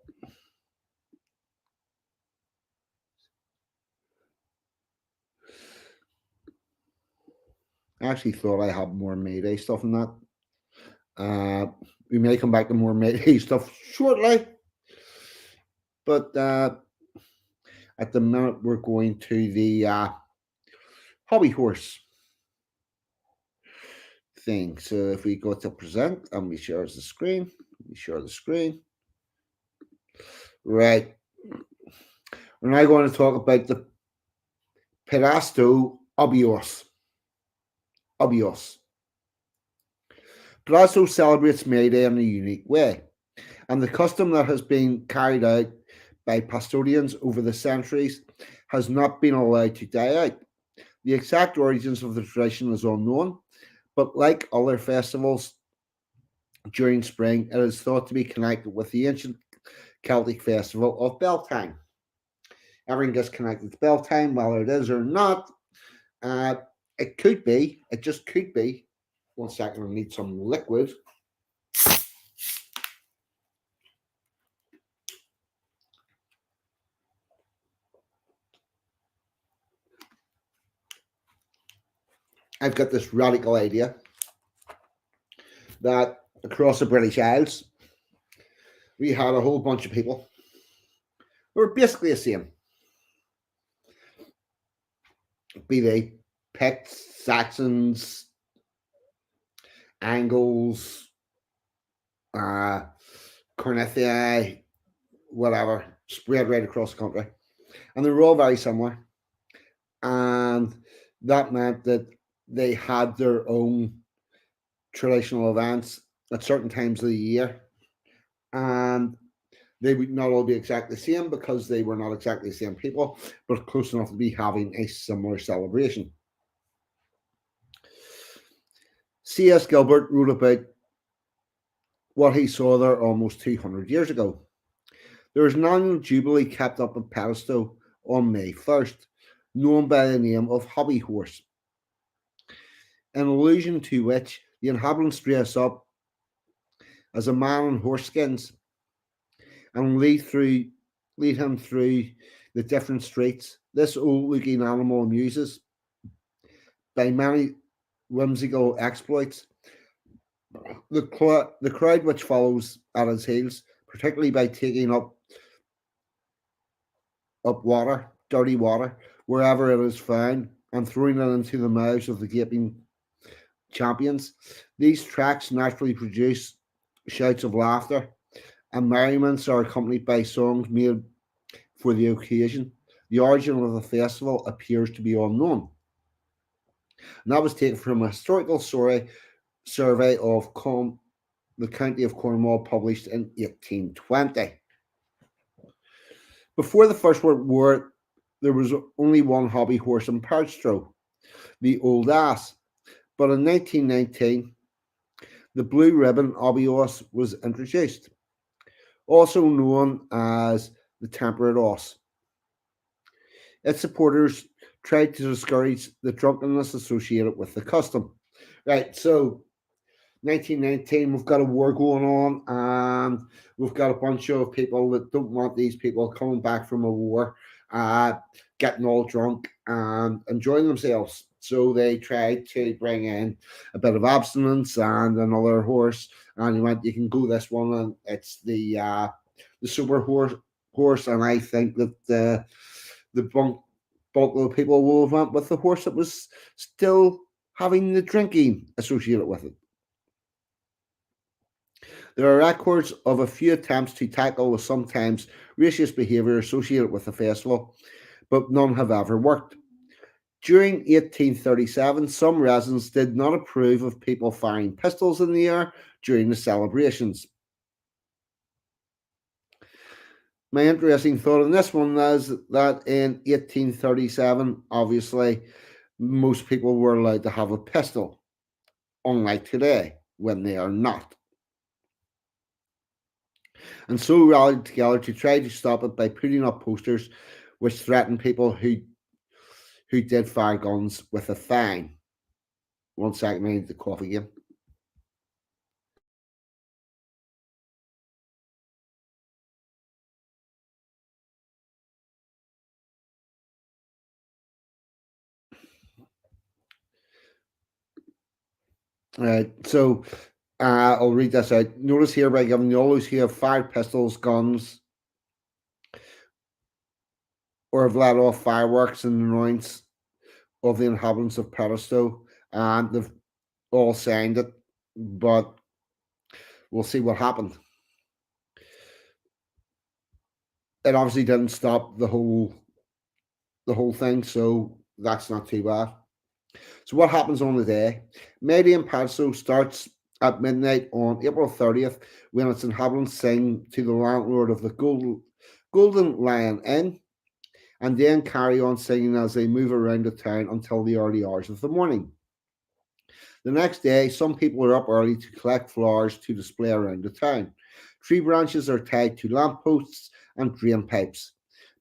I actually thought I had more Mayday stuff than that. We may come back to more Mayday stuff shortly, but at the minute we're going to the Hobbie Horse thing. So if we go to present and we share the screen, right. We're now going to talk about the Padstow Obby Oss. Padstow celebrates May Day in a unique way, and the custom that has been carried out by Pastodians over the centuries has not been allowed to die out. The exact origins of the tradition is unknown, but like other festivals during spring, it is thought to be connected with the ancient Celtic festival of Beltine. Everything gets connected to Beltine, whether it is or not. It could be. It just could be. 1 second, I need some liquid. I've got this radical idea that across the British Isles, we had a whole bunch of people who were basically the same. Be they Picts, Saxons, Angles, Cornithii, whatever, spread right across the country. And they were all very similar. And that meant that they had their own traditional events at certain times of the year. And they would not all be exactly the same because they were not exactly the same people, but close enough to be having a similar celebration. C.S. Gilbert wrote about what he saw there almost 200 years ago. There is an annual jubilee kept up at Padstow on May 1st, known by the name of Hobbie Horse, in allusion to which the inhabitants dress up as a man in horse skins and lead him through the different streets. This old-looking animal amuses by many whimsical exploits the crowd which follows at his heels, particularly by taking up water, dirty water, wherever it is found, and throwing it into the mouths of the gaping champions. These tracks naturally produce shouts of laughter, and merriments are accompanied by songs made for the occasion. The origin of the festival appears to be unknown. And that was taken from a historical survey of the county of Cornwall, published in 1820. Before the First World War, there was only one hobby horse in Padstow, the Old Ass. But in 1919, the blue ribbon Obby Oss was introduced, also known as the Temperate Oss. Its supporters tried to discourage the drunkenness associated with the custom. Right, so 1919, we've got a war going on, and we've got a bunch of people that don't want these people coming back from a war, getting all drunk and enjoying themselves. So they tried to bring in a bit of abstinence and another horse, and you went, you can go this one, and it's the sober horse. And I think that the bulk of the people will have went with the horse that was still having the drinking associated with it. There are records of a few attempts to tackle the sometimes racist behaviour associated with the festival, but none have ever worked. During 1837, some residents did not approve of people firing pistols in the air during the celebrations. My interesting thought on this one is that in 1837, obviously, most people were allowed to have a pistol, unlike today, when they are not. And so rallied together to try to stop it by putting up posters which threatened people who did fire guns with a fine. 1 second, I need to cough again. So I'll read this out. Notice here by giving all those who have fired pistols, guns, or have let off fireworks in the annoyance of the inhabitants of Padstow, and they've all signed it, but we'll see what happened. It obviously didn't stop the whole thing, so that's not too bad. So what happens on the day? May Day in Padstow starts at midnight on April 30th when its inhabitants sing to the landlord of the Golden Lion Inn, and then carry on singing as they move around the town until the early hours of the morning. The next day, some people are up early to collect flowers to display around the town. Tree branches are tied to lampposts and drain pipes.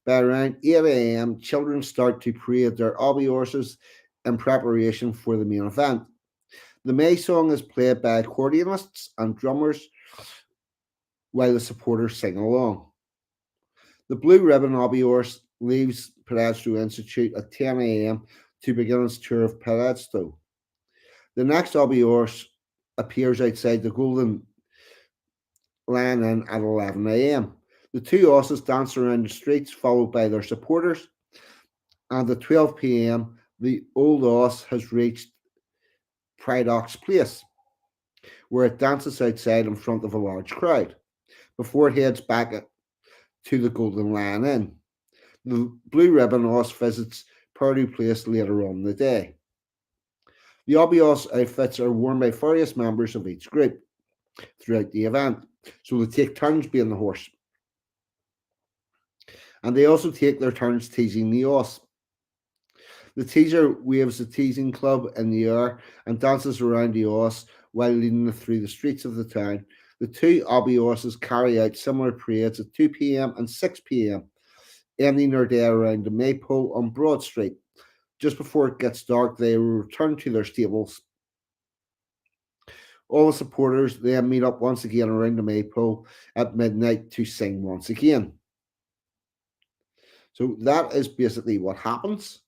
By around 8 a.m., children start to parade their Obby Horses in preparation for the main event. The May song is played by accordionists and drummers while the supporters sing along. The Blue Ribbon Obby Horse leaves Padstow Institute at 10 a.m. to begin its tour of Padstow. The next Obby Horse appears outside the Golden Lion Inn at 11 a.m. The two horses dance around the streets, followed by their supporters, and at 12 p.m., the old horse has reached Ox Place, where it dances outside in front of a large crowd, before it heads back to the Golden Lion Inn. The Blue Ribbon Horse visits Purdy Place later on in the day. The Obby Oss outfits are worn by various members of each group throughout the event, so they take turns being the horse. And they also take their turns teasing the Oss. The teaser waves the teasing club in the air and dances around the Oss while leading it through the streets of the town. The two Obby Osses carry out similar parades at 2 p.m. and 6 p.m., ending their day around the Maypole on Broad Street. Just before it gets dark, they return to their stables. All the supporters then meet up once again around the Maypole at midnight to sing once again. So that is basically what happens.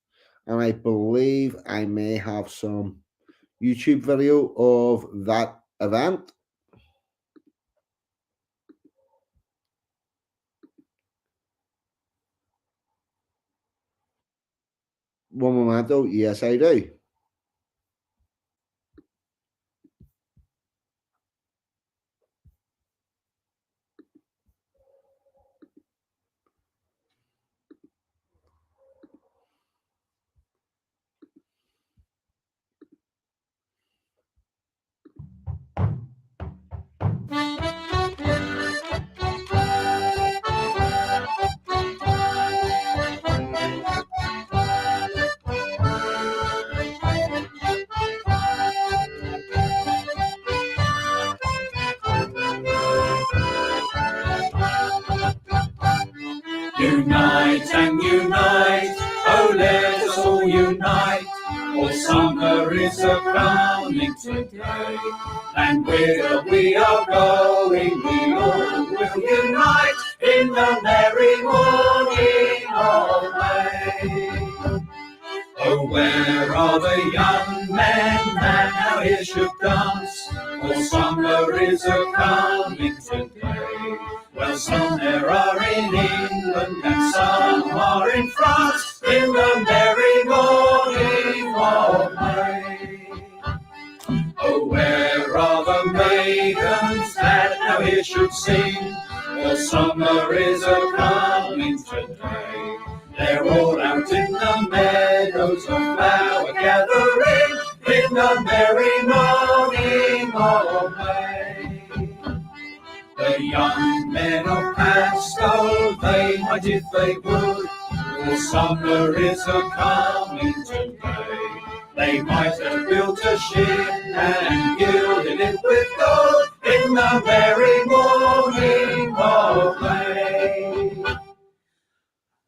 And I believe I may have some YouTube video of that event. One momento, yes I do. Unite and unite, oh let us all unite, for summer is a-coming today, and whither we are going, we all will unite in the merry morning of May. Oh, where are the young men that now here should dance, for summer is a-coming today. Well, some there are in England and some are in France, in the merry morning of May. Oh, where are the maidens that now here should sing, for summer is a-coming today. They're all out in the meadows of flower gathering, in the merry morning of May. The young men of Padstow, they might if they would, for summer is a-coming today. They might have built a ship and gilded it with gold, in the merry morning of May.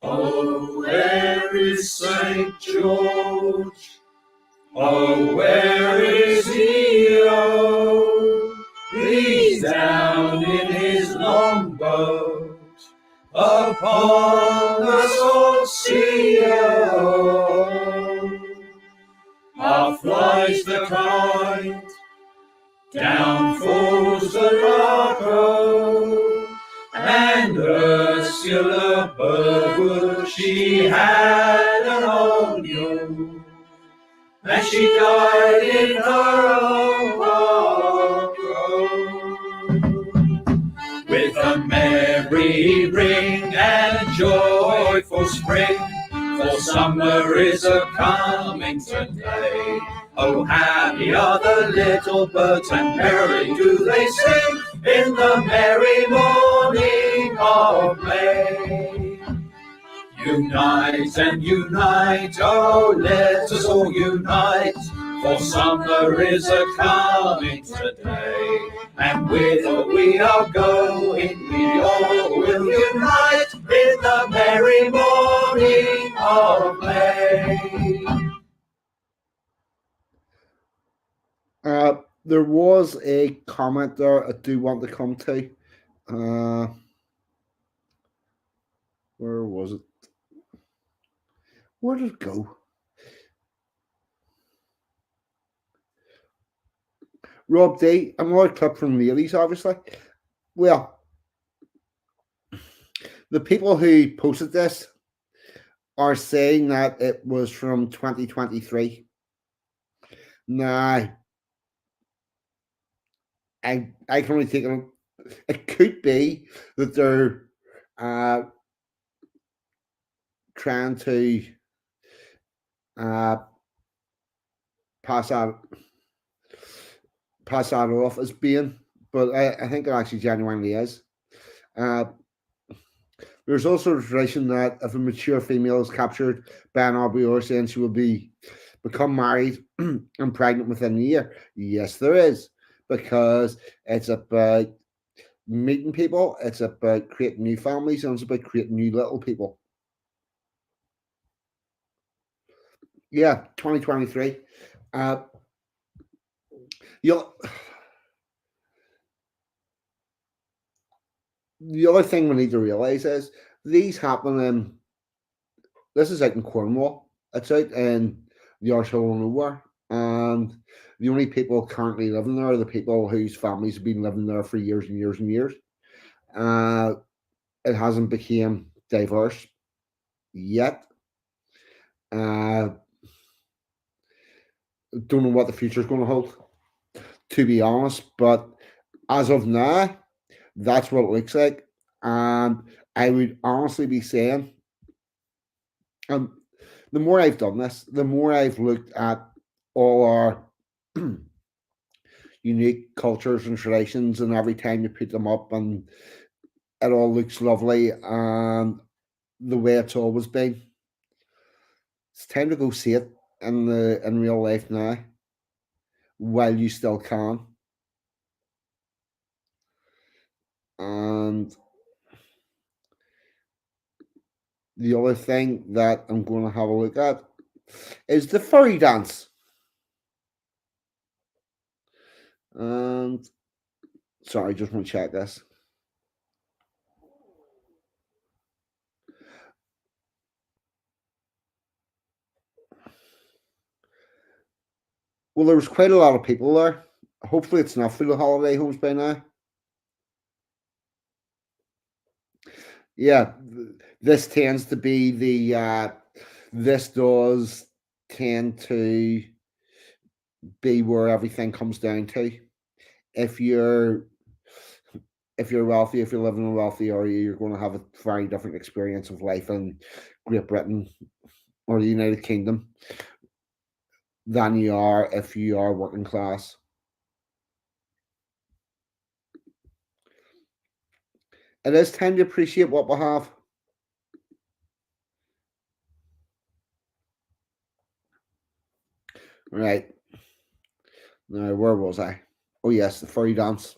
Oh, where is St. George? Oh, where is he? Oh, he's down in his longboat upon the salt sea. Oh, half flies the kite, down falls the lark, and Ursula Birdwood, she had an old new, and she died in her own heart. With a merry ring and joyful spring, for summer is a-coming today. Oh, happy are the little birds, and merrily do they sing in the merry morning of May. Unite and unite, oh, let us all unite, for summer is a-coming today. And whither we are going, we all will unite in the merry morning of May. There was a comment there I do want to come to. Where was it? Where did it go? Rob D, another clip from Ladies, obviously. Well, the people who posted this are saying that it was from 2023. Now, I can only take it. It could be that they're trying to pass that off as being, but I think it actually genuinely is. There's also a tradition that if a mature female is captured by an Obby Horse, then she will become married and pregnant within a year. Yes, there is, because it's about meeting people, it's about creating new families, and it's about creating new little people. Yeah, 2023. The other thing we need to realize is these happen in. This is out in Cornwall. It's out in the Arshall of nowhere, and the only people currently living there are the people whose families have been living there for years and years and years. It hasn't become diverse yet. Don't know what the future is going to hold, to be honest. But as of now, that's what it looks like. And I would honestly be saying, the more I've done this, the more I've looked at all our unique cultures and traditions, and every time you put them up, and it all looks lovely, and the way it's always been. It's time to go see it in real life now, while you still can. And the other thing that I'm going to have a look at is the Furry Dance. And sorry, I just want to check this. Well, there was quite a lot of people there. Hopefully it's not full of holiday homes by now. Yeah, this tends to be this does tend to be where everything comes down to. If you're wealthy, if you're living in a wealthy area, you're going to have a very different experience of life in Great Britain or the United Kingdom than you are if you are working class. It is time to appreciate what we have. Right. Now, where was I? Oh, yes, the Furry Dance.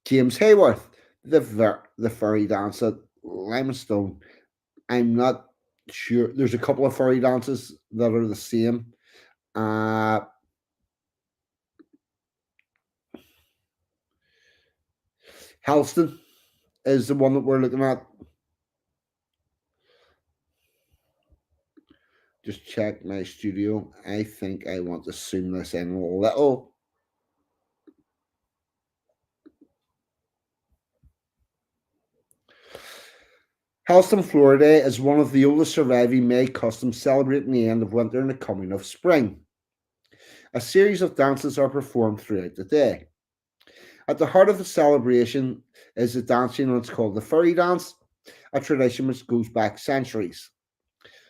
James Hayworth, the Furry Dance at Limestone. I'm not sure. There's a couple of furry dances that are the same. Helston is the one that we're looking at. Just check my studio. I think I want to zoom this in a little. Helston, Florida is one of the oldest surviving May customs celebrating the end of winter and the coming of spring. A series of dances are performed throughout the day. At the heart of the celebration is the dancing, and it's called the Furry Dance, a tradition which goes back centuries.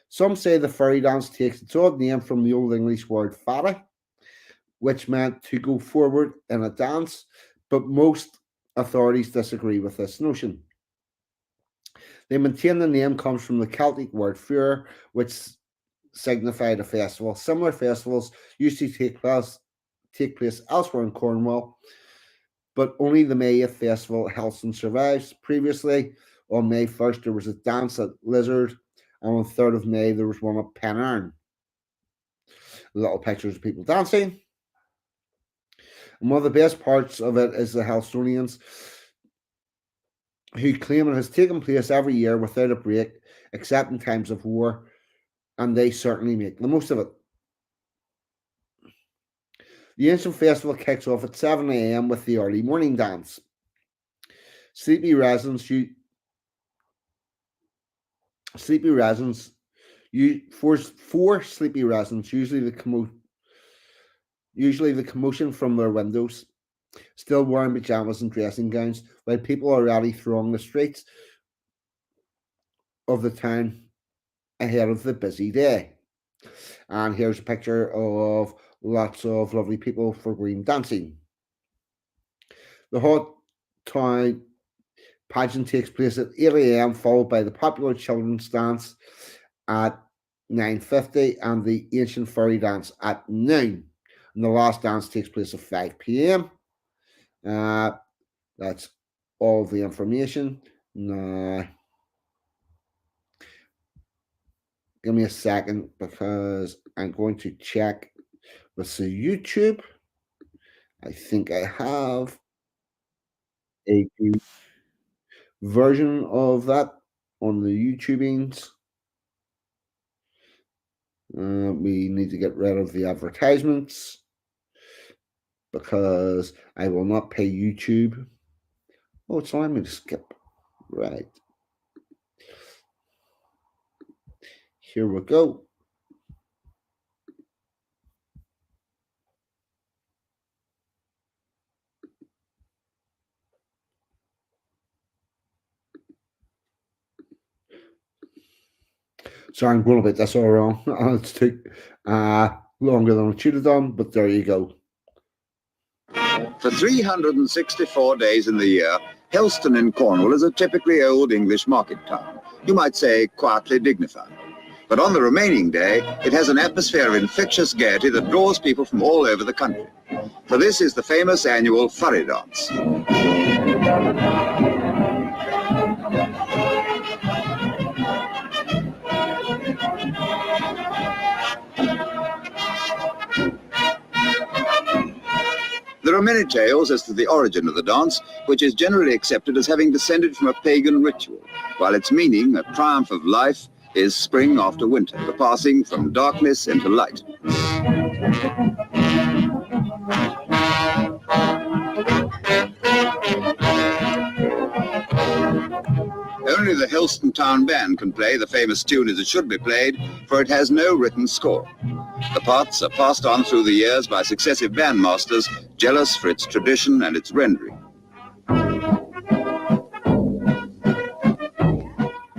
Some say the Furry Dance takes its odd name from the Old English word fara, which meant to go forward in a dance, but most authorities disagree with this notion. They maintain the name comes from the Celtic word fur, which signified a festival. Similar festivals usually take place elsewhere in Cornwall, but only the May 8th festival at Helston survives. Previously, on May 1st, there was a dance at Lizard, and on 3rd of May, there was one at Penarn. Little pictures of people dancing. And one of the best parts of it is the Helsonians, who claim it has taken place every year without a break, except in times of war, and they certainly make the most of it. The ancient festival kicks off at 7 a.m. with the early morning dance. Sleepy residents, four sleepy residents, usually the commotion from their windows, still wearing pajamas and dressing gowns, while people already throng the streets of the town ahead of the busy day. And here's a picture of lots of lovely people for green dancing. The hot town pageant takes place at 8 a.m., followed by the popular children's dance at 9:50 and the ancient furry dance at noon. And the last dance takes place at 5 p.m. That's all the information. Now, give me a second because I'm going to check with the YouTube. I think I have a version of that on the YouTubings. We need to get rid of the advertisements because I will not pay YouTube. Oh, it's allowing me to skip. Right. Here we go. Sorry, I'm going about this all wrong. It's took longer than it should have done, but there you go. For 364 days in the year, Helston in Cornwall is a typically old English market town. You might say quietly dignified. But on the remaining day, it has an atmosphere of infectious gaiety that draws people from all over the country. For this is the famous annual Furry Dance. There are many tales as to the origin of the dance, which is generally accepted as having descended from a pagan ritual, while its meaning, a triumph of life, is spring after winter, the passing from darkness into light. Only the Helston Town Band can play the famous tune as it should be played, for it has no written score. The parts are passed on through the years by successive bandmasters, jealous for its tradition and its rendering.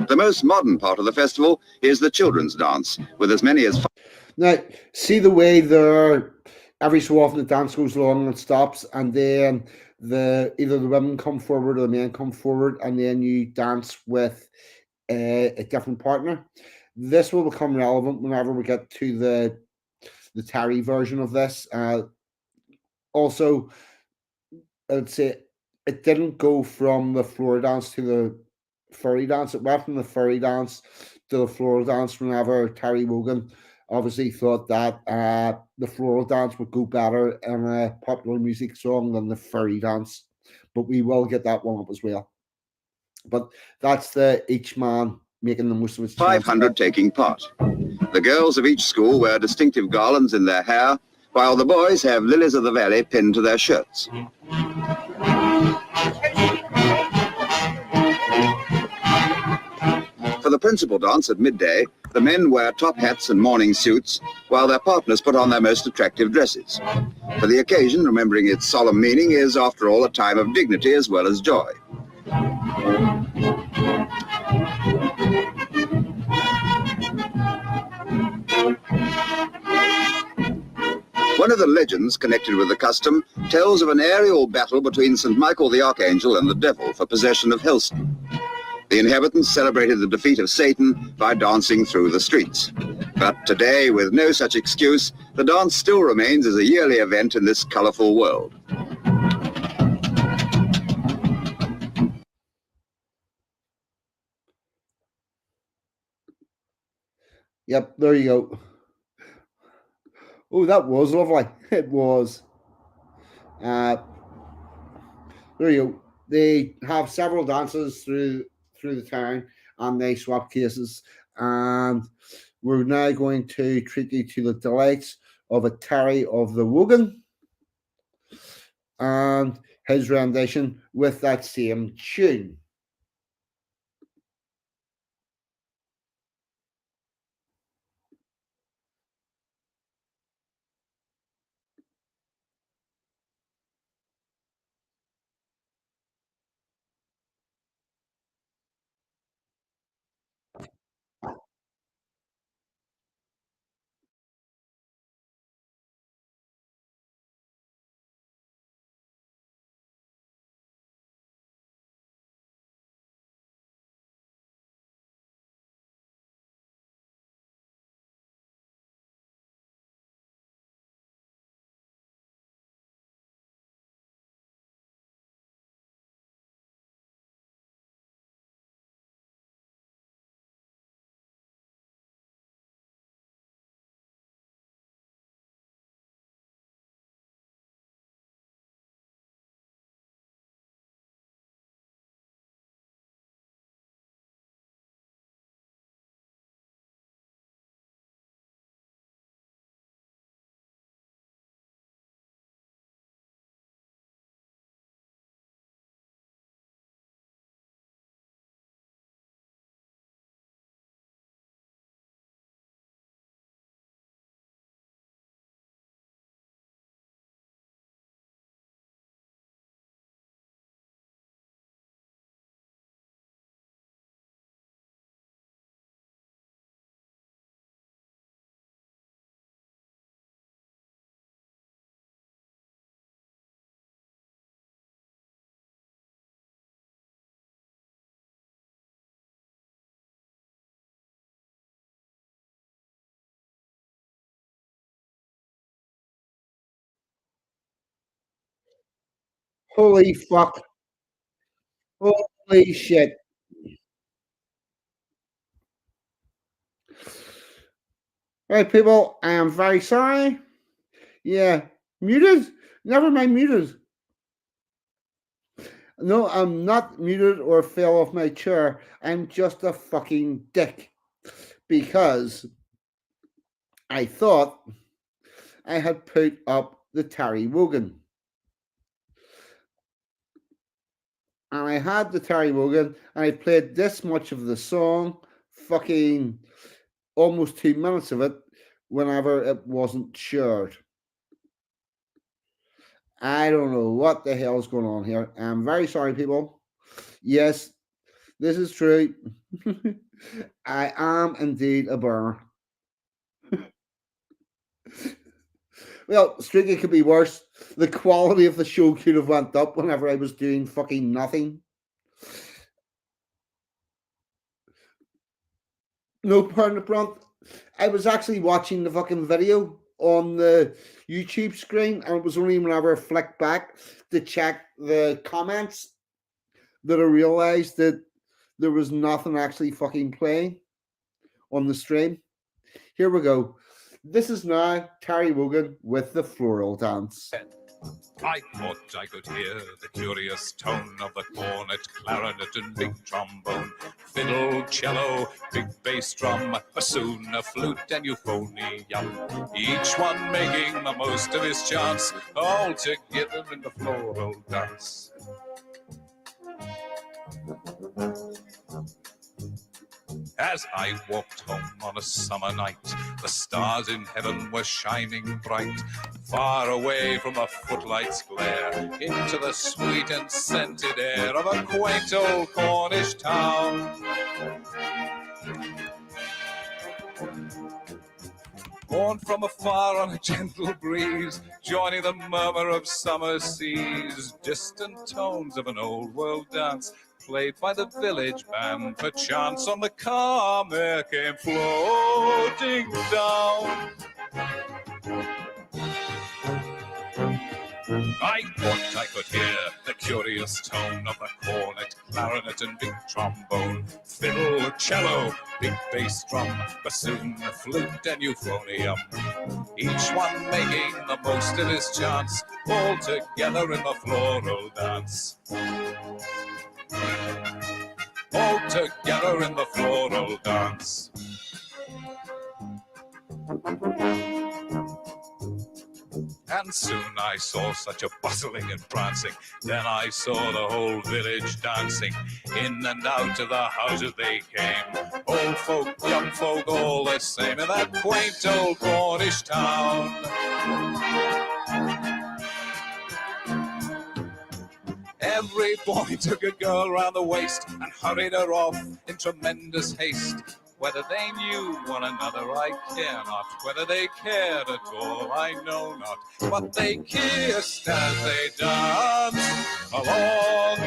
The most modern part of the festival is the children's dance, with as many as... Now, see the way every so often the dance goes along and stops, and then either the women come forward or the men come forward, and then you dance with a different partner. This will become relevant whenever we get to the Terry version of this. Also, I'd say it didn't go from the floor dance to the furry dance. It went from the furry dance to the floral dance whenever Terry Wogan obviously thought that the floral dance would go better in a popular music song than the furry dance. But we will get that one up as well. But that's the each man making the most of its 500 taking part. The girls of each school wear distinctive garlands in their hair, while the boys have lilies of the valley pinned to their shirts. For the principal dance at midday, the men wear top hats and morning suits, while their partners put on their most attractive dresses. For the occasion, remembering its solemn meaning, is, after all, a time of dignity as well as joy. One of the legends connected with the custom tells of an aerial battle between St. Michael the Archangel and the Devil for possession of Helston. The inhabitants celebrated the defeat of Satan by dancing through the streets. But today, with no such excuse, the dance still remains as a yearly event in this colourful world. Yep, there you go. Oh, that was lovely. It was. There you go. They have several dances through the town, and they swap cases. And we're now going to treat you to the delights of a Terry of the Wogan and his rendition with that same tune. Holy fuck. Holy shit. Right, people, I am very sorry. Yeah, muted? Never mind muted. No, I'm not muted or fell off my chair. I'm just a fucking dick. Because I thought I had put up the Terry Wogan. And I had the Terry Wogan, and I played this much of the song, fucking almost 2 minutes of it, whenever it wasn't shared. I don't know what the hell's going on here. I'm very sorry, people. Yes, this is true. I am indeed a burner. Well, Streaky could be worse. The quality of the show could have went up whenever I was doing fucking nothing. No, pardon the brunt. I was actually watching the fucking video on the YouTube screen, and it was only whenever I flicked back to check the comments that I realized that there was nothing actually fucking playing on the stream. Here we go. This is now Terry Wogan with the Floral Dance. I thought I could hear the curious tone of the cornet, clarinet, and big trombone, fiddle, cello, big bass drum, bassoon, a flute, and euphonium, each one making the most of his chance, all together in the floral dance. As I walked home on a summer night, the stars in heaven were shining bright, far away from the footlights' glare, into the sweet and scented air of a quaint old Cornish town. Borne from afar on a gentle breeze, joining the murmur of summer seas, distant tones of an old world dance, played by the village band, perchance on the calm air came floating down. I thought I could hear the curious tone of the cornet, clarinet, and big trombone, fiddle, cello, big bass drum, bassoon, flute, and euphonium, each one making the most of his chance, all together in the floral dance. All together in the floral dance. And soon I saw such a bustling and prancing, then I saw the whole village dancing, in and out of the houses they came, old folk, young folk, all the same, in that quaint old Cornish town. Every boy took a girl round the waist and hurried her off in tremendous haste. Whether they knew one another, I care not. Whether they cared at all, I know not. But they kissed as they danced along.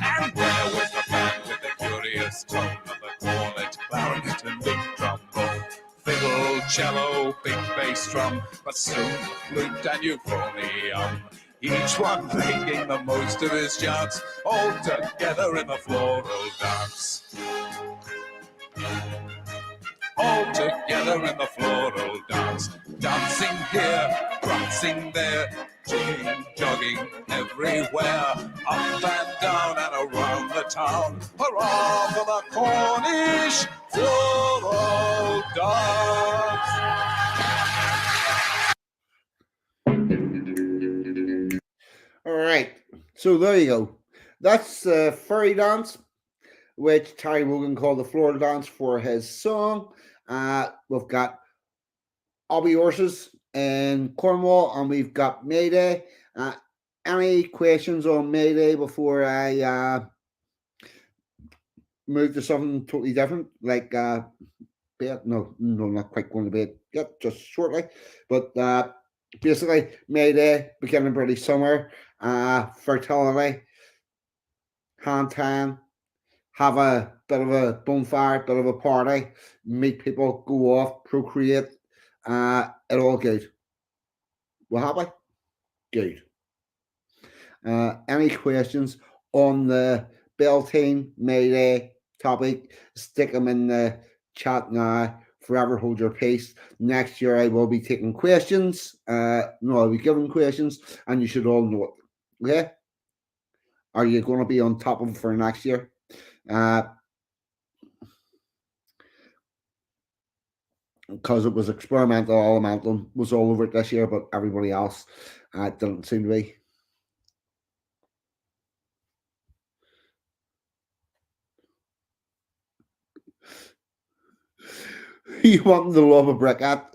And there was the band with the curious tone of the cornet, clarinet, and big trombone, fiddle, cello, big bass drum, bassoon, flute, and euphonium, each one making the most of his chance, all together in the floral dance. All together in the floral dance, dancing here, prancing there, jigging, jogging everywhere, up and down and around the town. Hurrah for the Cornish floral dance! All right, so there you go. That's Furry Dance, which Terry Wogan called the floral dance for his song. We've got Obby Horses in Cornwall, and we've got Mayday. Any questions on Mayday before I move to something totally different, like bed? No, not quite going to bed yet, just shortly. But basically, Mayday, beginning British summer, fertility, hand time, have a bit of a bonfire, bit of a party, meet people, go off, procreate, it all good. We're happy? Good. Any questions on the Beltine Mayday topic? Stick them in the chat now. Forever hold your peace. Next year I will be taking questions. No, I'll be giving questions, and you should all know it. Okay? Are you going to be on top of it for next year? Because it was experimental, elemental was all over it this year, but everybody else didn't seem to be. You want the love of brick at?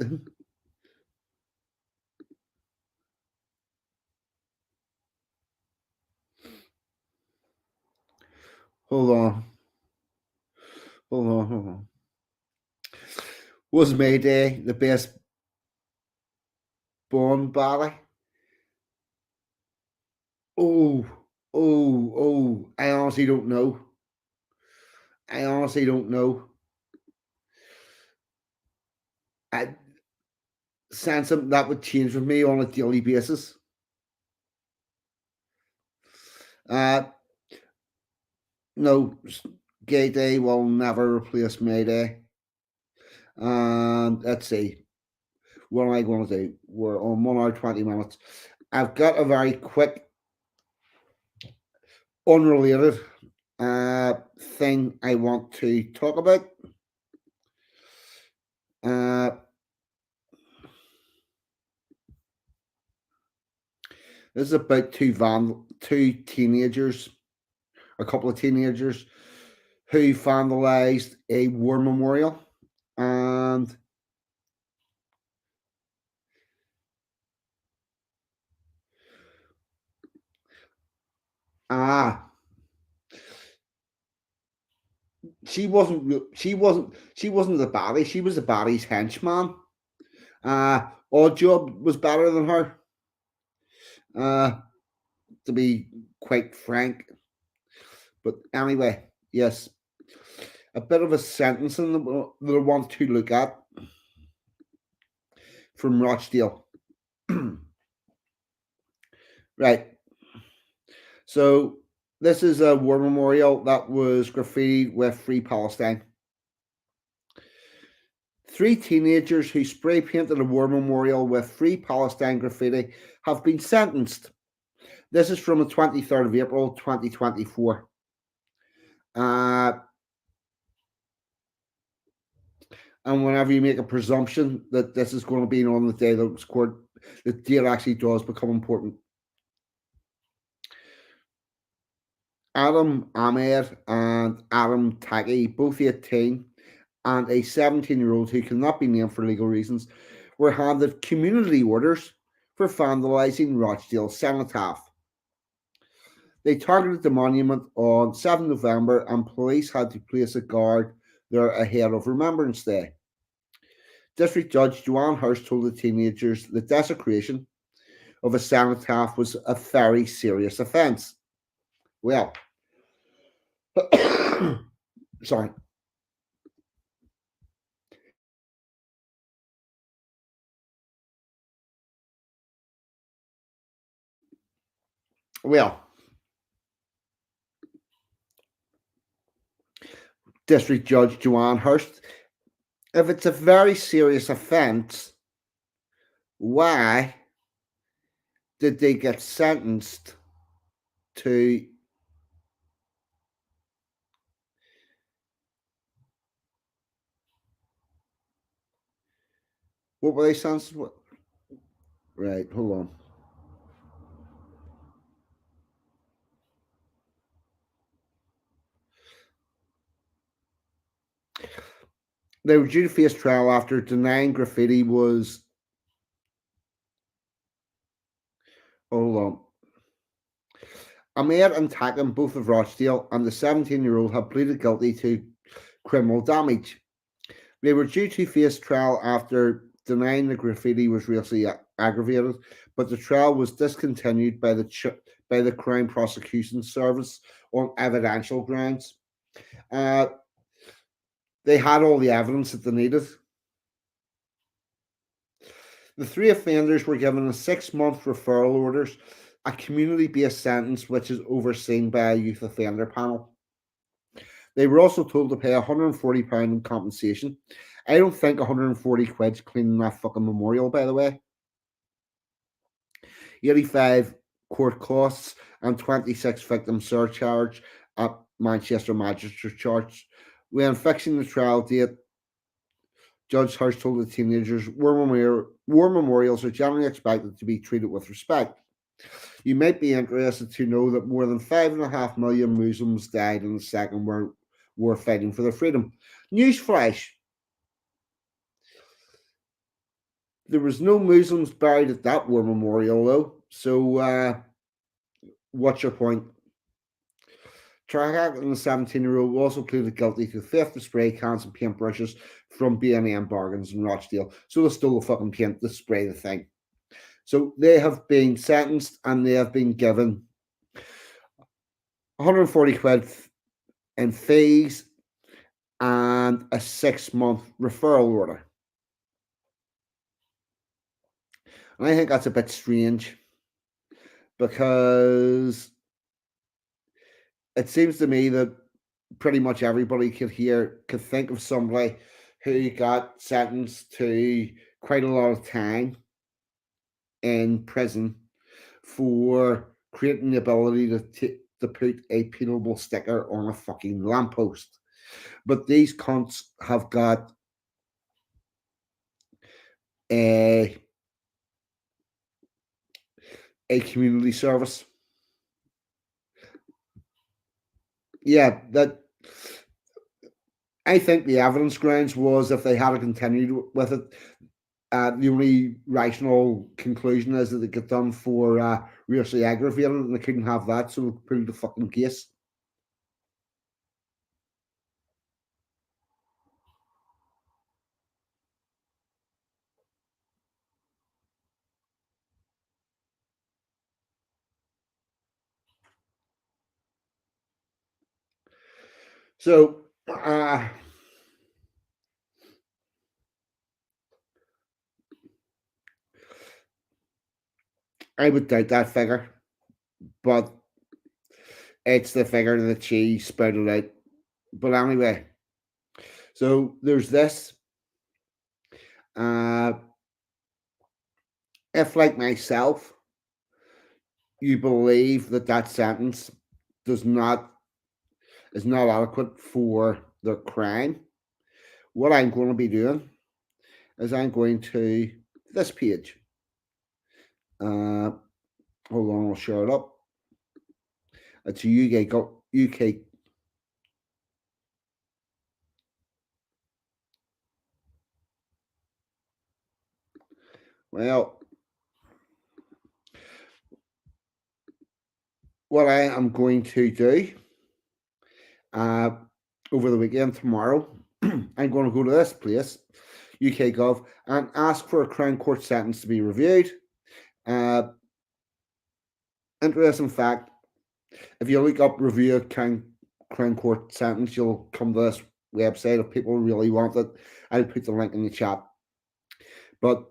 Hold on. Was Mayday the best Bond ballet? Oh, I honestly don't know. I sense something that would change with me on a daily basis. No, Gay Day will never replace Mayday. Let's see. what am I going to do? We're on 1 hour 20 minutes. I've got a very quick, unrelated thing I want to talk about. This is about two teenagers, a couple of teenagers who vandalized a war memorial, and she wasn't the baddie. She was the baddie's henchman. Oddjob was better than her. To be quite frank. But anyway, yes, a bit of a sentencing that I want to look at from Rochdale. Right. So this is a war memorial that was graffitied with Free Palestine. 3 teenagers who spray painted a war memorial with Free Palestine graffiti have been sentenced. This is from the 23rd of April, 2024. And whenever you make a presumption that this is going to be on the day that it's court, the date actually does become important. Adam Ahmed and Adam Taki, both 18, and a 17-year-old who cannot be named for legal reasons, were handed community orders for vandalising Rochdale Cenotaph. They targeted the monument on 7 November and police had to place a guard there ahead of Remembrance Day. District Judge Joanne Hurst told the teenagers the desecration of a cenotaph was a very serious offence. Well, sorry. Well, District Judge Joanne Hurst, if it's a very serious offence, why did they get sentenced to what were they sentenced with? Right, hold on. They were due to face trial after denying graffiti was. Hold on. Ahmed and Takim, both of Rochdale, and the 17-year-old have pleaded guilty to criminal damage. They were due to face trial after denying the graffiti was racially aggravated, but the trial was discontinued by the Crown Prosecution Service on evidential grounds. They had all the evidence that they needed. The 3 offenders were given a 6-month referral orders, a community-based sentence which is overseen by a youth offender panel. They were also told to pay £140 in compensation. I don't think 140 quid's cleaning that fucking memorial, by the way. 85 court costs and 26 victim surcharge at Manchester Magistrate Court. When fixing the trial date, Judge Hurst told the teenagers war memorials are generally expected to be treated with respect. You might be interested to know that more than 5.5 million Muslims died in the Second World War fighting for their freedom. Newsflash. There was no Muslims buried at that war memorial, though. So, what's your point? Trahak and the 17-year-old also pleaded guilty to theft of spray cans and paintbrushes from B&M Bargains in Rochdale. So they stole the fucking paint to spray the thing. So they have been sentenced and they have been given 140 quid in fees and a 6-month referral order. And I think that's a bit strange because it seems to me that pretty much everybody could think of somebody who got sentenced to quite a lot of time in prison for creating the ability to put a penalable sticker on a fucking lamppost. But these cunts have got a community service. Yeah, that I think the evidence grounds was if they had continued with it, the only rational conclusion is that it got done for racially aggravated, and they couldn't have that, so they pulled the fucking case. So, I would doubt that figure, but it's the figure that she spouted out. But anyway, so there's this. If, like myself, you believe that that sentence is not adequate for the crime, what I'm going to be doing is I'm going to this page. Hold on, I'll share it up. It's a UK. Well, what I am going to do over the weekend tomorrow, I'm going to go to this place, UK Gov, and ask for a Crown Court sentence to be reviewed. Interesting fact, if you look up review of Crown Court sentence, you'll come to this website. If people really want it, I'll put the link in the chat. But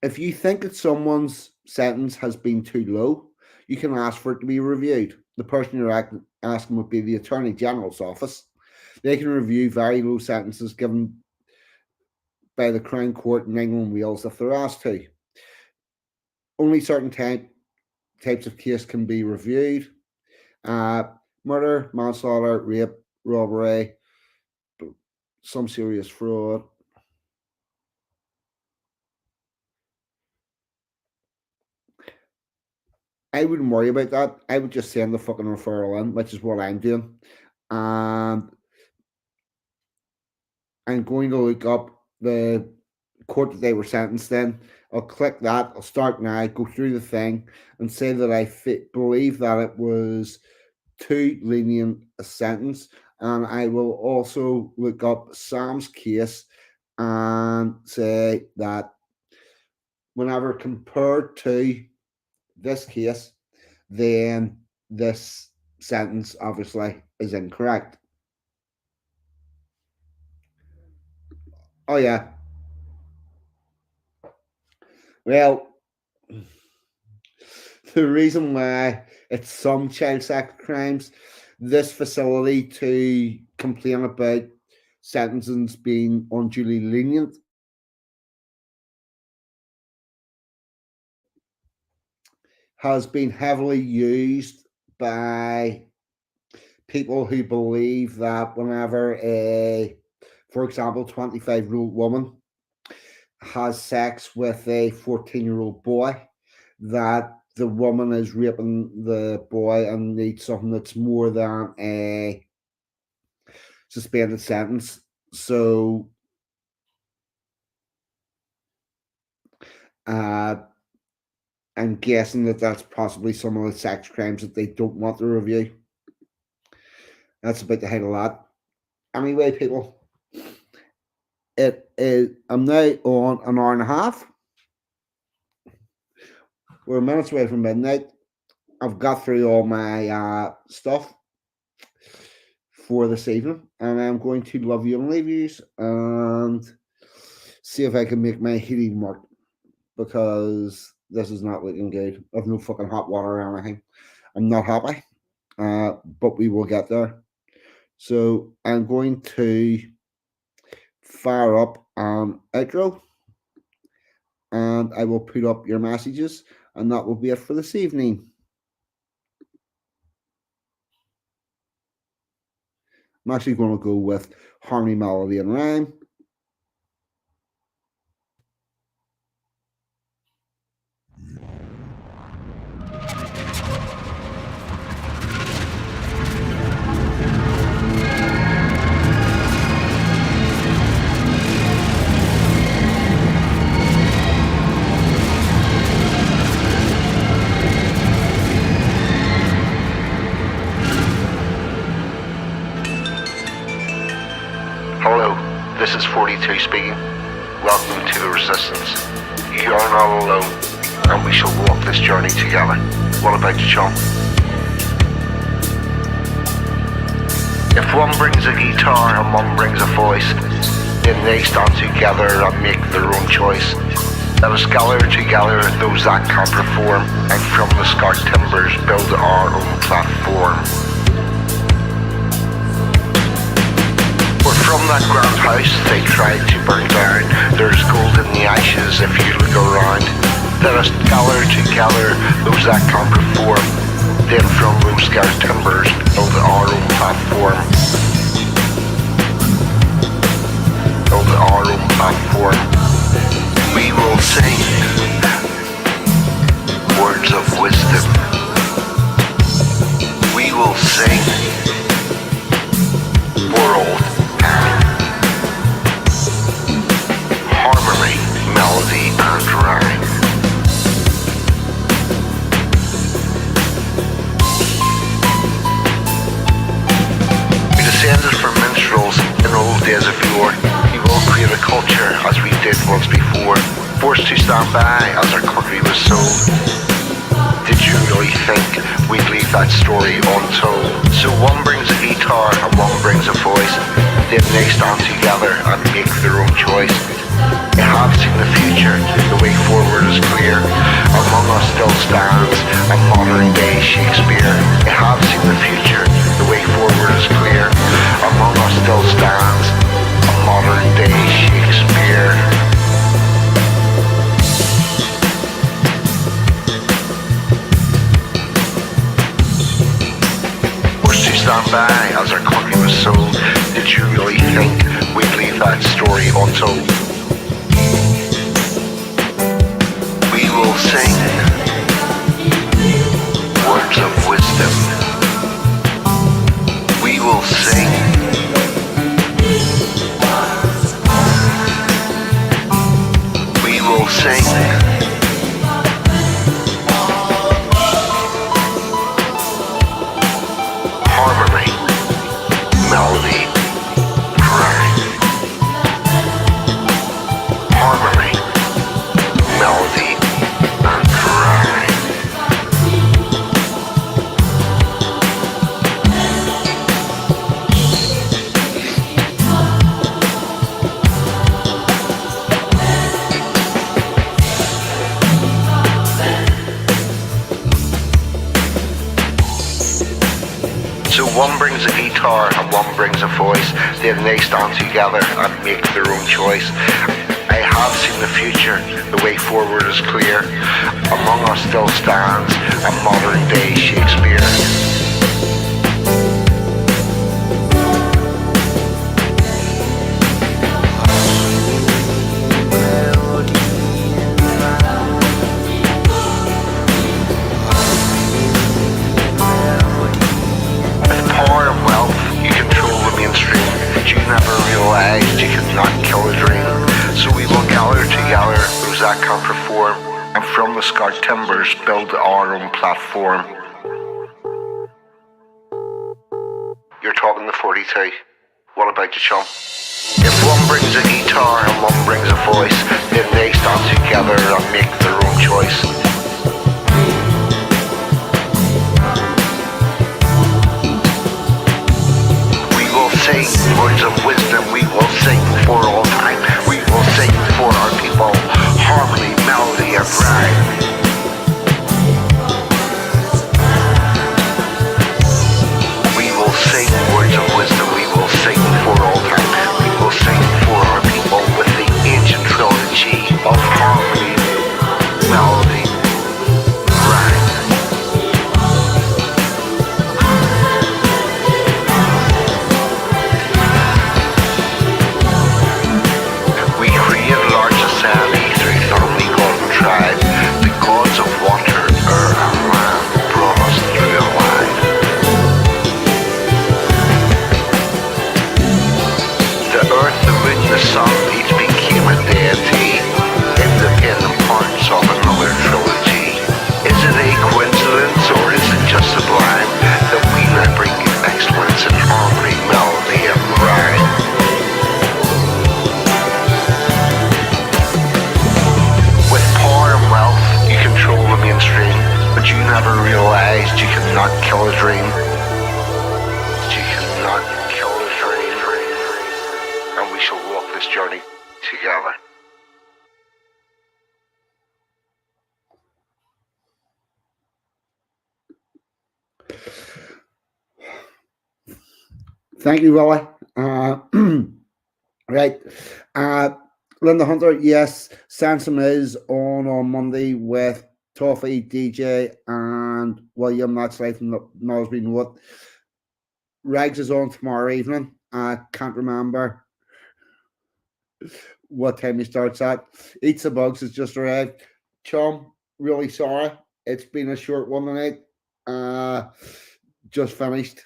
if you think that someone's sentence has been too low, you can ask for it to be reviewed. The person you're asking would be the Attorney General's office. They can review very low sentences given by the Crown Court in England and Wales if they're asked to. Only certain types of case can be reviewed. Murder, manslaughter, rape, robbery, some serious fraud. I wouldn't worry about that. I would just send the fucking referral in, which is what I'm doing. And I'm going to look up the court that they were sentenced in. I'll click that. I'll start now, go through the thing, and say that I believe that it was too lenient a sentence. And I will also look up Sam's case and say that whenever compared to this case, then this sentence obviously is incorrect. Oh yeah. Well, the reason why it's some child sex crimes, this facility to complain about sentences being unduly lenient has been heavily used by people who believe that whenever for example, 25-year-old woman has sex with a 14-year-old boy, that the woman is raping the boy and needs something that's more than a suspended sentence. So I'm guessing that that's possibly some of the sex crimes that they don't want to review. That's about the height of that. Anyway, people, it is. I'm now on an hour and a half. We're minutes away from midnight. I've got through all my stuff for this evening, and I'm going to love you and leave you and see if I can make my heating work, because this is not looking good. I've no fucking hot water or anything. I'm not happy, but we will get there. So I'm going to fire up an outro. and I will put up your messages, and that will be it for this evening. I'm actually going to go with harmony, melody, and rhyme. Hello, this is 42 speaking. Welcome to the Resistance. You are not alone, and we shall walk this journey together. What about you, chum? If one brings a guitar and one brings a voice, then they stand together and make their own choice. Let us gather together those that can perform, and from the scarred timbers build our own platform. For from that grand house they tried to burn down, there's gold in the ashes if you look around. Let us gather together those that can perform, then from those scarred timbers build our own platform. Build our own platform. We will sing words of wisdom. We will sing for all time. Harmony, melody, and rhyme. We descended from minstrels in old days of yore. We will create a culture as we did once before, forced to stand by as our country was sold. Did you really think we'd leave that story untold? So one brings a guitar and one brings a voice, then they stand together and make their own choice. They have seen the future, the way forward is clear. Among us still stands a modern day Shakespeare. They have seen the future, the way forward is clear. Among us still stands a modern day Shakespeare. Forced to stand by as our country was sold. Did you really think we'd leave that story untold? We will sing words of wisdom. We will sing sing harmony, melody, rhyme. Harmony, melody, and rhyme. So one brings a guitar and one brings a voice, then they stand together and make their own choice. I have seen the future, the way forward is clear. Among us still stands a modern day Shakespeare. You cannot kill a dream. So we will gather together those that can perform, and from the scarred timbers build our own platform. You're talking to 42. What about you, chum? If one brings a guitar and one brings a voice, then they stand together and make their own choice. Sing words of wisdom, we will sing for all time. We will sing for our people, harmony, melody, and rhyme. We will sing words of wisdom, we will sing for all time. We will sing for our people with the ancient trilogy of harmony, Thank you, Willie. Right. Linda Hunter, yes, Sansom is on Monday with Toffee, DJ, and William. That's right from Nosby North. Rags is on tomorrow evening. I can't remember what time he starts at. Eats the Bugs has just arrived. Chum, really sorry. It's been a short one tonight. Just finished.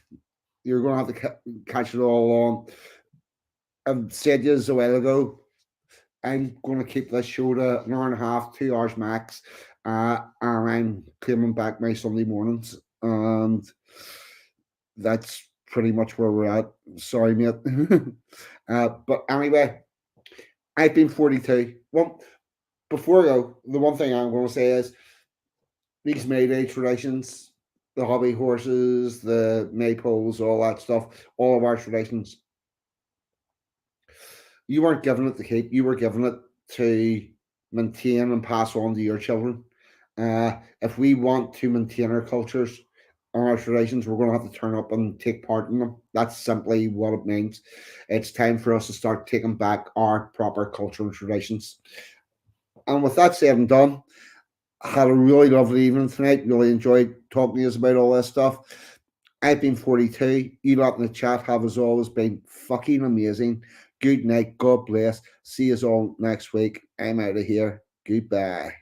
You're going to have to catch it all on. I've said this a while ago. I'm going to keep this show to an hour and a half, 2 hours max. And I'm claiming back my Sunday mornings. And that's pretty much where we're at. Sorry, mate. But anyway, I've been 42. Well, before I go, the one thing I'm going to say is these May Day traditions, the Hobbie Horses, the maypoles, all that stuff, all of our traditions, you weren't given it to keep. You were given it to maintain and pass on to your children. If we want to maintain our cultures and our traditions, we're going to have to turn up and take part in them. That's simply what it means. It's time for us to start taking back our proper culture and traditions. And with that said and done, I had a really lovely evening tonight. Really enjoyed talking to you about all this stuff. I've been 42. You lot in the chat have, as always, been fucking amazing. Good night. God bless. See you all next week. I'm out of here. Goodbye.